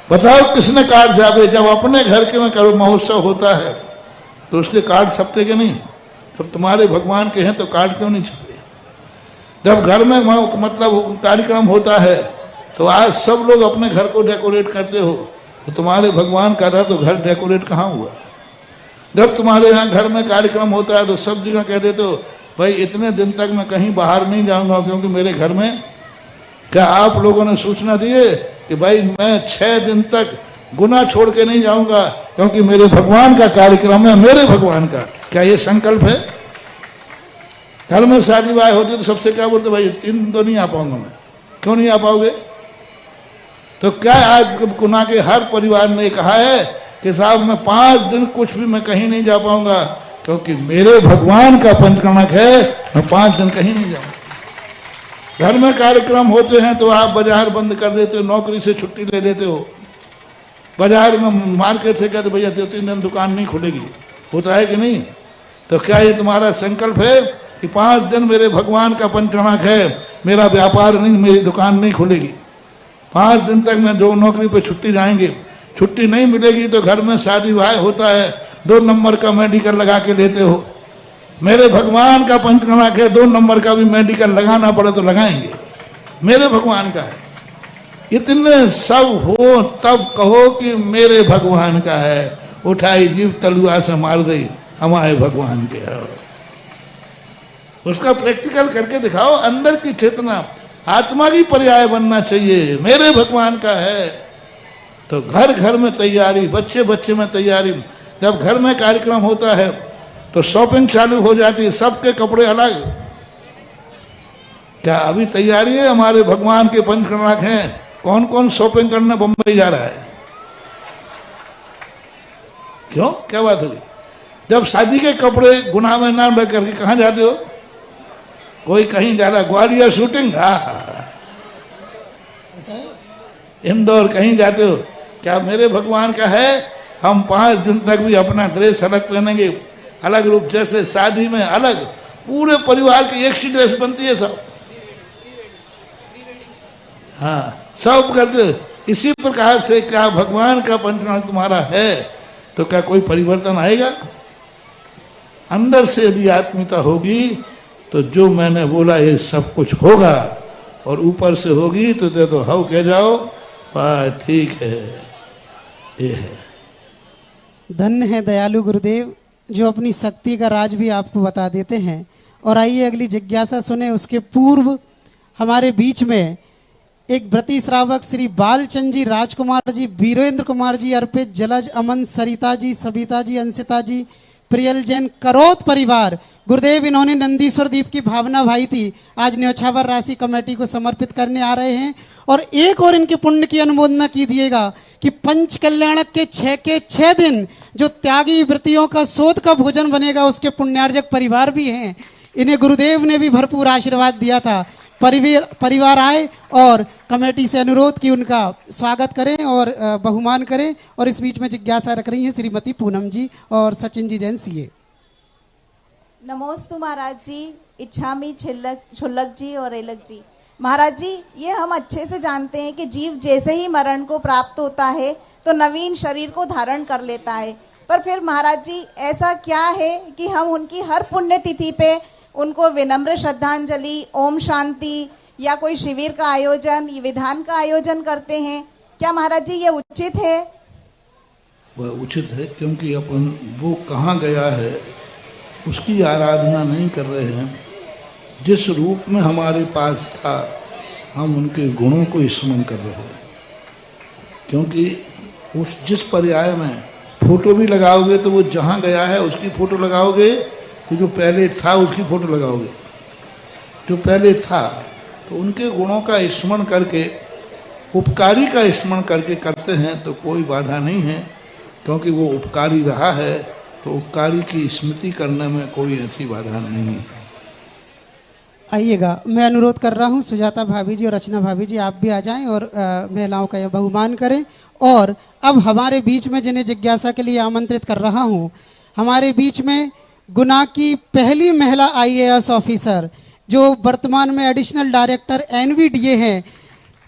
बताओ किसने कार्ड छापे? जब अपने घर के में करो महोत्सव होता है तो उसके कार्ड छपते के नहीं? जब तुम्हारे भगवान के हैं तो कार्ड क्यों नहीं छपते? जब घर में मतलब कार्यक्रम होता है तो आज सब लोग अपने घर को डेकोरेट करते हो, तो तुम्हारे भगवान का था तो घर डेकोरेट कहाँ हुआ? जब तुम्हारे यहाँ घर में कार्यक्रम होता है तो सब जगह कह देते हो भाई इतने दिन तक मैं कहीं बाहर नहीं जाऊंगा क्योंकि मेरे घर में। क्या आप लोगों ने सूचना दी है कि भाई मैं 6 दिन तक गुनाह छोड़ के नहीं जाऊंगा क्योंकि मेरे भगवान का कार्यक्रम है, मेरे भगवान का? क्या ये संकल्प है? घर में शादी ब्याह होती तो सबसे क्या बोलते, भाई 3 दिन तो नहीं आ पाऊंगा मैं। क्यों नहीं आ पाओगे? तो क्या आज गुनाह के हर परिवार ने कहा है कि साहब मैं 5 दिन कुछ भी मैं कहीं नहीं जा पाऊंगा क्योंकि मेरे भगवान का पंचकर्णक है, मैं 5 दिन कहीं नहीं जाऊंगा। घर में कार्यक्रम होते हैं तो आप बाजार बंद कर देते हो, नौकरी से छुट्टी ले लेते हो। बाजार में मार्केट से कहते भैया 2-3 दिन दुकान नहीं खुलेगी। होता है कि नहीं? तो क्या ये तुम्हारा संकल्प है कि 5 दिन मेरे भगवान का पंचकर्णक है, मेरा व्यापार नहीं, मेरी दुकान नहीं खुलेगी? 5 दिन तक मैं जो नौकरी पे छुट्टी जाएंगे, छुट्टी नहीं मिलेगी तो घर में शादी ब्याह होता है, 2 नंबर का मेडिकल लगा के लेते हो। मेरे भगवान का पंचकर्णक है, 2 नंबर का भी मेडिकल लगाना पड़े तो लगाएंगे, मेरे भगवान का है। इतने सब हो तब कहो कि मेरे भगवान का है। उठाई जीव तलुआ से मार दे, हमारे भगवान के है। उसका प्रैक्टिकल करके दिखाओ। अंदर की चेतना आत्मा की पर्याय बनना चाहिए, मेरे भगवान का है। तो घर घर में तैयारी, बच्चे बच्चे में तैयारी। जब घर में कार्यक्रम होता है तो शॉपिंग चालू हो जाती है, सबके कपड़े अलग। क्या अभी तैयारी है? हमारे भगवान के पंचकर्णक हैं। कौन कौन शॉपिंग करने बंबई जा रहा है? क्यों, क्या बात हुई? जब शादी के कपड़े गुनाह में नाम रख करके कहाँ जाते हो? कोई कहीं जा रहा, ग्वालियर शूटिंग, इंदौर कहीं जाते हो। क्या मेरे भगवान का है? हम 5 दिन तक भी अपना ड्रेस अलग पहनेंगे, अलग रूप। जैसे शादी में अलग, पूरे परिवार की एक सी ड्रेस बनती है सब। हाँ सब करते। इसी प्रकार से क्या भगवान का पंचनाम तुम्हारा है तो क्या कोई परिवर्तन आएगा? अंदर से यदि आत्मीयता होगी तो जो मैंने बोला ये सब कुछ होगा, और ऊपर से होगी तो हाउ कह जाओ वाह ठीक है, ये है। धन्य है दयालु गुरुदेव जो अपनी शक्ति का राज भी आपको बता देते हैं। और आइए अगली जिज्ञासा सुने। उसके पूर्व हमारे बीच में एक व्रती श्रावक श्री बालचंद जी, राजकुमार जी, वीरेंद्र कुमार जी, अर्पित, जलज, अमन, सरिता जी, सबिता जी, अंशिता जी, प्रियल जैन, करौत परिवार, गुरुदेव इन्होंने नंदीश्वर दीप की भावना भाई थी, आज न्यौछावर राशि कमेटी को समर्पित करने आ रहे हैं। और एक और इनके पुण्य की अनुमोदना कीजिएगा कि पंच कल्याणक के 6 दिन जो त्यागी व्रतियों का शोध का भोजन बनेगा उसके पुण्यार्जक परिवार भी हैं। इन्हें गुरुदेव ने भी भरपूर आशीर्वाद दिया था। परिवार आए और कमेटी से अनुरोध कि उनका स्वागत करें और बहुमान करें। और इस बीच में जिज्ञासा रख रही हैं श्रीमती पूनम जी और सचिन जी जैन सीए। नमोस्तु महाराज जी, इच्छामी छुल्लक जी और एलक जी। महाराज जी, ये हम अच्छे से जानते हैं कि जीव जैसे ही मरण को प्राप्त होता है तो नवीन शरीर को धारण कर लेता है, पर फिर महाराज जी ऐसा क्या है कि हम उनकी हर पुण्यतिथि पे उनको विनम्र श्रद्धांजलि, ओम शांति या कोई शिविर का आयोजन, विधान का आयोजन करते हैं? क्या महाराज जी ये उचित है? वह उचित है क्योंकि अपन वो कहाँ गया है उसकी आराधना नहीं कर रहे हैं। जिस रूप में हमारे पास था हम उनके गुणों को स्मरण कर रहे हैं। क्योंकि उस जिस पर्याय में फोटो भी लगाओगे तो वो जहाँ गया है उसकी फ़ोटो लगाओगे कि जो पहले था उसकी फ़ोटो लगाओगे? जो पहले था तो उनके गुणों का स्मरण करके, उपकारी का स्मरण करके करते हैं तो कोई बाधा नहीं है, क्योंकि वो उपकारी रहा है तो उपकारी की स्मृति करने में कोई ऐसी बाधा नहीं है। आइएगा, मैं अनुरोध कर रहा हूँ सुजाता भाभी जी और रचना भाभी जी आप भी आ जाएं और महिलाओं का यह बहुमान करें। और अब हमारे बीच में जिन्हें जिज्ञासा के लिए आमंत्रित कर रहा हूँ, हमारे बीच में गुना की पहली महिला IAS ऑफिसर जो वर्तमान में एडिशनल डायरेक्टर NVDA हैं,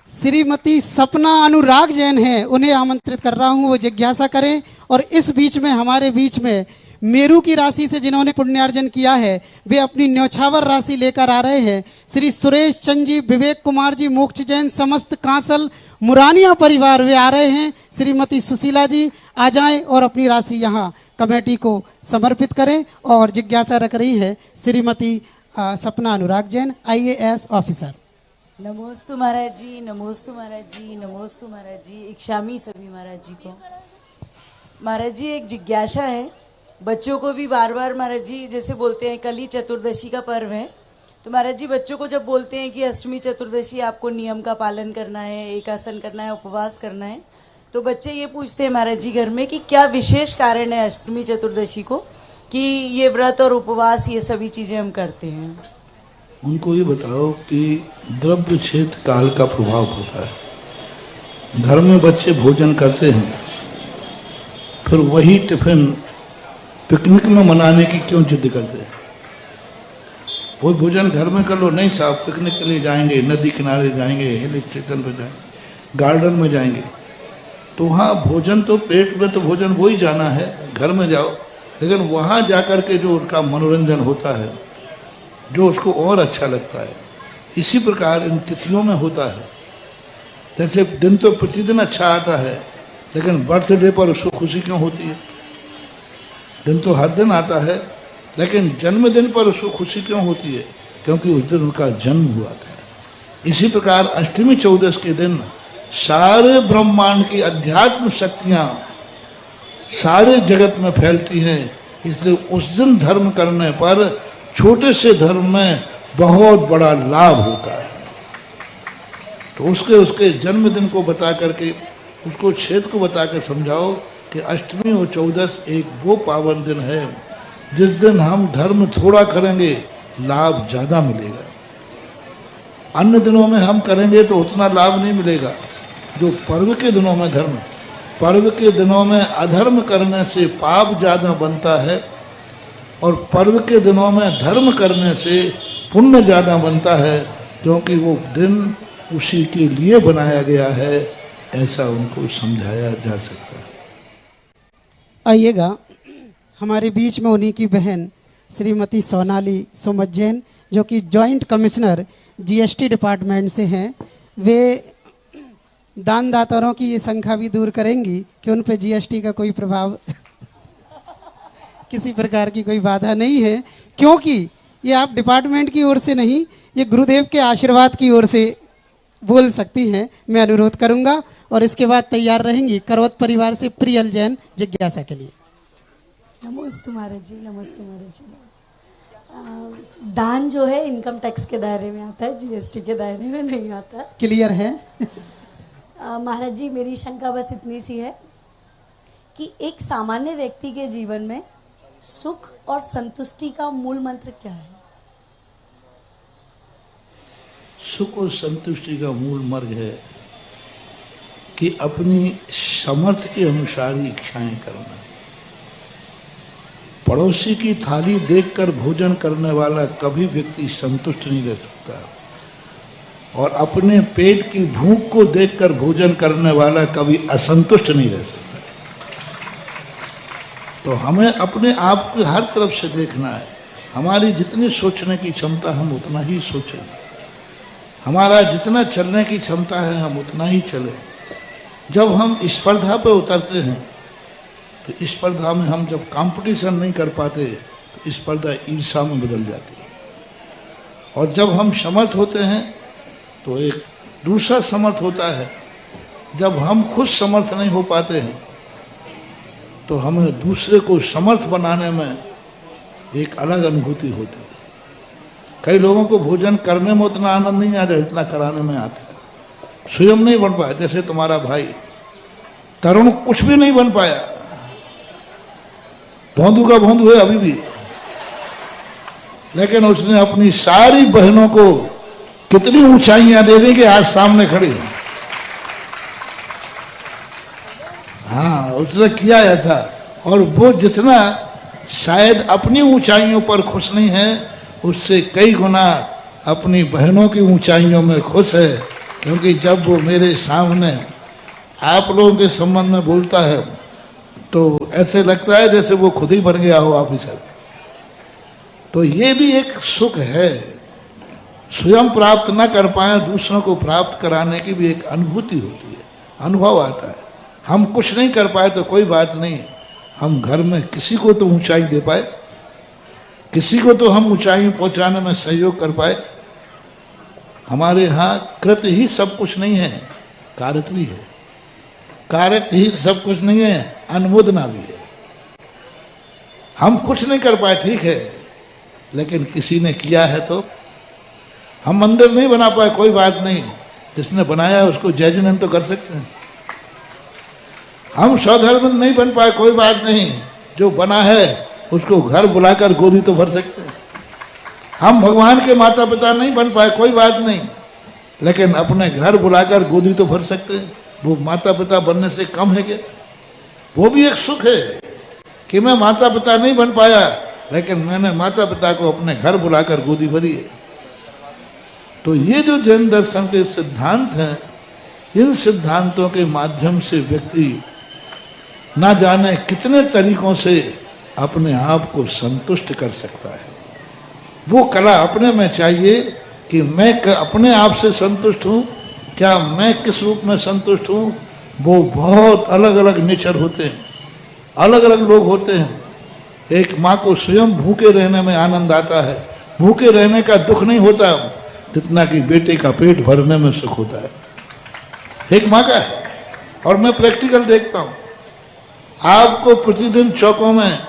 श्रीमती सपना अनुराग जैन हैं, उन्हें आमंत्रित कर रहा हूँ वो जिज्ञासा करें। और इस बीच में हमारे बीच में मेरू की राशि से जिन्होंने पुण्यार्जन किया है वे अपनी न्यौछावर राशि लेकर आ रहे हैं। श्री सुरेश चंद जी, विवेक कुमार जी, मोक्ष जैन, समस्त कांसल मुरानिया परिवार वे आ रहे हैं। श्रीमती सुशीला जी आ जाएं और अपनी राशि यहाँ कमेटी को समर्पित करें। और जिज्ञासा रख रही है श्रीमती सपना अनुराग जैन, IAS ऑफिसर। नमोस्तु महाराज जी, नमोस्तु महाराज जी, नमोस्तु महाराज जी, इक्षामी सभी महाराज जी को। महाराज जी एक जिज्ञासा है, बच्चों को भी बार बार महाराज जी जैसे बोलते हैं कल ही चतुर्दशी का पर्व है, तो महाराज जी बच्चों को जब बोलते हैं कि अष्टमी चतुर्दशी आपको नियम का पालन करना है, एकासन करना है, उपवास करना है, तो बच्चे ये पूछते हैं महाराज जी घर में कि क्या विशेष कारण है अष्टमी चतुर्दशी को कि ये व्रत और उपवास ये सभी चीज़ें हम करते हैं? उनको ये बताओ कि द्रव्य क्षेत्र काल का प्रभाव होता है। घर में बच्चे भोजन करते हैं, फिर वही टिफिन पिकनिक में मनाने की क्यों जिद करते हैं? वो भोजन घर में कर लो। नहीं साहब, पिकनिक के लिए जाएंगे, नदी किनारे जाएंगे, हिल स्टेशन पर जाएंगे, गार्डन में जाएंगे, तो वहाँ भोजन तो पेट में तो भोजन वो ही जाना है, घर में जाओ, लेकिन वहाँ जा कर के जो उनका मनोरंजन होता है, जो उसको और अच्छा लगता है, इसी प्रकार इन तिथियों में होता है। जैसे दिन तो प्रतिदिन अच्छा आता है, लेकिन बर्थडे पर उसको खुशी क्यों होती है? दिन तो हर दिन आता है, लेकिन जन्मदिन पर उसको खुशी क्यों होती है? क्योंकि उस दिन उनका जन्म हुआ था। इसी प्रकार अष्टमी चौदस के दिन सारे ब्रह्मांड की अध्यात्म शक्तियाँ सारे जगत में फैलती हैं, इसलिए उस दिन धर्म करने पर छोटे से धर्म में बहुत बड़ा लाभ होता है। तो उसके जन्मदिन को बता करके, उसको क्षेत्र को बता कर समझाओ कि अष्टमी और चौदस एक वो पावन दिन है जिस दिन हम धर्म थोड़ा करेंगे लाभ ज़्यादा मिलेगा। अन्य दिनों में हम करेंगे तो उतना लाभ नहीं मिलेगा। जो पर्व के दिनों में धर्म, पर्व के दिनों में अधर्म करने से पाप ज़्यादा बनता है, और पर्व के दिनों में धर्म करने से पुण्य ज़्यादा बनता है, क्योंकि वो दिन उसी के लिए बनाया गया है। ऐसा उनको समझाया जा सकता है। आइएगा हमारे बीच में उन्हीं की बहन श्रीमती सोनाली सुमत जैन, जो कि जॉइंट कमिश्नर जीएसटी डिपार्टमेंट से हैं। वे दानदाताओं की ये शंका भी दूर करेंगी कि उन पर जीएसटी का कोई प्रभाव किसी प्रकार की कोई बाधा नहीं है, क्योंकि ये आप डिपार्टमेंट की ओर से नहीं, ये गुरुदेव के आशीर्वाद की ओर से बोल सकती हैं। मैं अनुरोध करूंगा और इसके बाद तैयार रहेंगी करवत परिवार से प्रियल जैन जिज्ञासा के लिए। नमस्ते महाराज जी, नमस्ते महाराज जी। दान जो है इनकम टैक्स के दायरे में आता है, जीएसटी के दायरे में नहीं आता। क्लियर है? महाराज जी, मेरी शंका बस इतनी सी है कि एक सामान्य व्यक्ति के जीवन में सुख और संतुष्टि का मूल मंत्र क्या है? सुख और संतुष्टि का मूल मार्ग है कि अपनी समर्थ के अनुसार ही इच्छाएं करना। पड़ोसी की थाली देखकर भोजन करने वाला कभी व्यक्ति संतुष्ट नहीं रह सकता, और अपने पेट की भूख को देखकर भोजन करने वाला कभी असंतुष्ट नहीं रह सकता। तो हमें अपने आप को हर तरफ से देखना है। हमारी जितनी सोचने की क्षमता हम उतना ही सोचें, हमारा जितना चलने की क्षमता है हम उतना ही चलें। जब हम स्पर्धा पे उतरते हैं तो स्पर्धा में हम जब कंपटीशन नहीं कर पाते तो स्पर्धा ईर्ष्या में बदल जाती है, और जब हम समर्थ होते हैं तो एक दूसरा समर्थ होता है। जब हम खुद समर्थ नहीं हो पाते हैं तो हमें दूसरे को समर्थ बनाने में एक अलग अनुभूति होती है। कई लोगों को भोजन करने में उतना आनंद नहीं आता जितना कराने में आता है। स्वयं नहीं बन पाया, जैसे तुम्हारा भाई तरुण कुछ भी नहीं बन पाया, भोंदू का भोंदू है अभी भी, लेकिन उसने अपनी सारी बहनों को कितनी ऊंचाइयां दे दी कि आज सामने खड़ी है। हाँ, उसने किया ऐसा, और वो जितना शायद अपनी ऊंचाइयों पर खुश नहीं है, उससे कई गुना अपनी बहनों की ऊंचाइयों में खुश है। क्योंकि जब वो मेरे सामने आप लोगों के संबंध में बोलता है तो ऐसे लगता है जैसे वो खुद ही बन गया हो ऑफिसर। तो ये भी एक सुख है। स्वयं प्राप्त न कर पाए, दूसरों को प्राप्त कराने की भी एक अनुभूति होती है, अनुभव आता है। हम कुछ नहीं कर पाए तो कोई बात नहीं, हम घर में किसी को तो ऊंचाई दे पाए, किसी को तो हम ऊंचाई पहुंचाने में सहयोग कर पाए। हमारे यहाँ कृत ही सब कुछ नहीं है, कारत भी है। कारत ही सब कुछ नहीं है, अनुमोदना भी है। हम कुछ नहीं कर पाए, ठीक है, लेकिन किसी ने किया है तो। हम मंदिर नहीं बना पाए, कोई बात नहीं, जिसने बनाया है उसको जय जयंत तो कर सकते हैं। हम सौधर्म नहीं बन पाए, कोई बात नहीं, जो बना है उसको घर बुलाकर गोदी तो भर सकते हैं। हम भगवान के माता पिता नहीं बन पाए, कोई बात नहीं, लेकिन अपने घर बुलाकर गोदी तो भर सकते हैं। वो माता पिता बनने से कम है क्या? वो भी एक सुख है कि मैं माता पिता नहीं बन पाया, लेकिन मैंने माता पिता को अपने घर बुलाकर गोदी भरी है। तो ये जो जैन दर्शन के सिद्धांत हैं, इन सिद्धांतों के माध्यम से व्यक्ति ना जाने कितने तरीकों से अपने आप को संतुष्ट कर सकता है। वो कला अपने में चाहिए कि मैं अपने आप से संतुष्ट हूँ, क्या मैं किस रूप में संतुष्ट हूँ। वो बहुत अलग अलग नेचर होते हैं, अलग अलग लोग होते हैं। एक माँ को स्वयं भूखे रहने में आनंद आता है, भूखे रहने का दुख नहीं होता जितना कि बेटे का पेट भरने में सुख होता है। एक माँ का है, और मैं प्रैक्टिकल देखता हूँ। आपको प्रतिदिन चौकों में,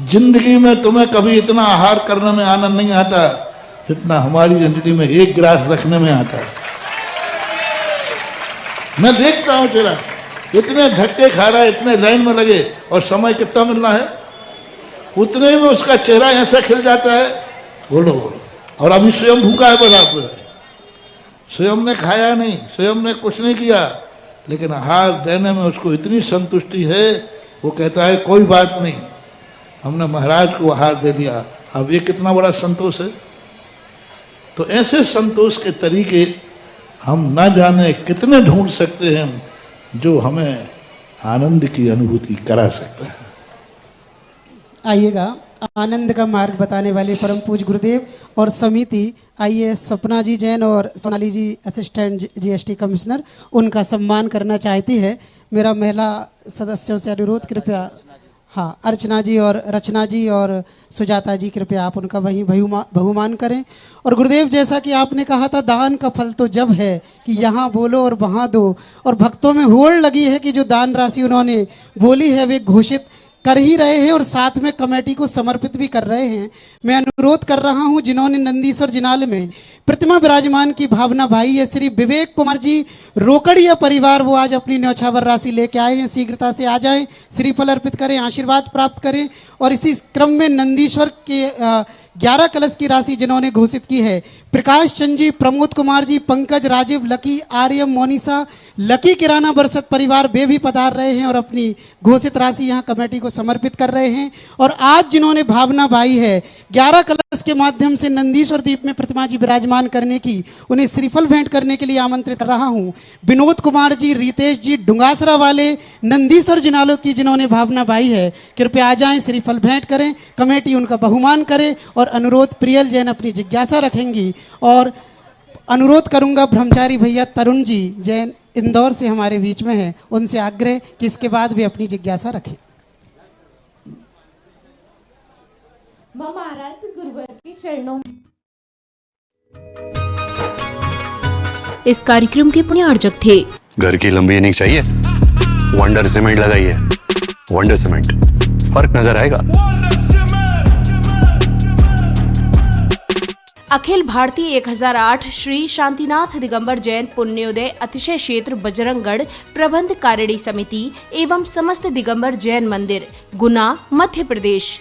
जिंदगी में तुम्हें कभी इतना आहार करने में आनंद नहीं आता जितना हमारी जिंदगी में एक गिलास रखने में आता है। मैं देखता हूँ चला, इतने धक्के खा रहा है, इतने लाइन में लगे, और समय कितना मिलना है, उतने में उसका चेहरा ऐसा खिल जाता है, बोलो बोलो। और अभी स्वयं भूखा है, बराबर स्वयं ने खाया नहीं, स्वयं ने कुछ नहीं किया, लेकिन आहार देने में उसको इतनी संतुष्टि है, वो कहता है कोई बात नहीं, हमने महाराज को आहार दे दिया, अब ये कितना बड़ा संतोष है। तो ऐसे संतोष के तरीके हम ना जाने कितने ढूंढ सकते हैं, जो हमें आनंद की अनुभूति करा सकता है। आइएगा, आनंद का मार्ग बताने वाले परम पूज्य गुरुदेव और समिति आइए सपना जी जैन और सोनाली जी असिस्टेंट जीएसटी कमिश्नर, उनका सम्मान करना चाहती है। मेरा महिला सदस्यों से अनुरोध, कृपया हाँ अर्चना जी और रचना जी और सुजाता जी, कृपया आप उनका वहीं बहुमान करें। और गुरुदेव, जैसा कि आपने कहा था, दान का फल तो जब है कि यहाँ बोलो और वहाँ दो, और भक्तों में होड़ लगी है कि जो दान राशि उन्होंने बोली है वे घोषित कर ही रहे हैं और साथ में कमेटी को समर्पित भी कर रहे हैं। मैं अनुरोध कर रहा हूं, जिन्होंने नंदीश्वर जिनाल में प्रतिमा विराजमान की भावना भाई है, श्री विवेक कुमार जी रोकड़िया परिवार, वो आज अपनी न्यौछावर राशि लेके आए हैं। शीघ्रता से आ जाएं, श्रीफल अर्पित करें, आशीर्वाद प्राप्त करें। और इसी क्रम में नंदीश्वर के 11 कलश की राशि जिन्होंने घोषित की है, प्रकाश चंद जी, प्रमोद कुमार जी, पंकज, राजीव, लकी, आर्यम, मोनिसा, लकी किराना बरसत परिवार, वे भी पधार रहे हैं और अपनी घोषित राशि यहाँ कमेटी को समर्पित कर रहे हैं। और आज जिन्होंने भावना भाई है 11 कलश के माध्यम से नंदीश्वर द्वीप में प्रतिमा जी विराजमान करने की, उन्हें श्रीफल भेंट करने के लिए आमंत्रित कर रहा हूँ। विनोद कुमार जी, रितेश जी, डुंगासरा वाले नंदीश्वर जिनालों की जिन्होंने भावना भाई है, कृपया आ जाएं, श्रीफल भेंट करें, कमेटी उनका बहुमान करे। और अनुरोध, प्रियल जैन अपनी जिज्ञासा रखेंगी। और अनुरोध करूंगा ब्रह्मचारी भैया तरुण जी जैन इंदौर से हमारे बीच में हैं, उनसे आग्रह कि इसके बाद भी अपनी जिज्ञासा रखें। महाराज गुरुवर के चरणों। इस कार्यक्रम के पुण्यार्जक थे घर की लंबी इनिंग चाहिए, वंडर सीमेंट लगाइए। वंडर सीमेंट, फर्क नजर आएगा। अखिल भारतीय 1008 श्री शांतिनाथ दिगंबर जैन पुण्योदय अतिशय क्षेत्र बजरंगगढ़ प्रबंध कारिणी समिति एवं समस्त दिगंबर जैन मंदिर, गुना, मध्य प्रदेश।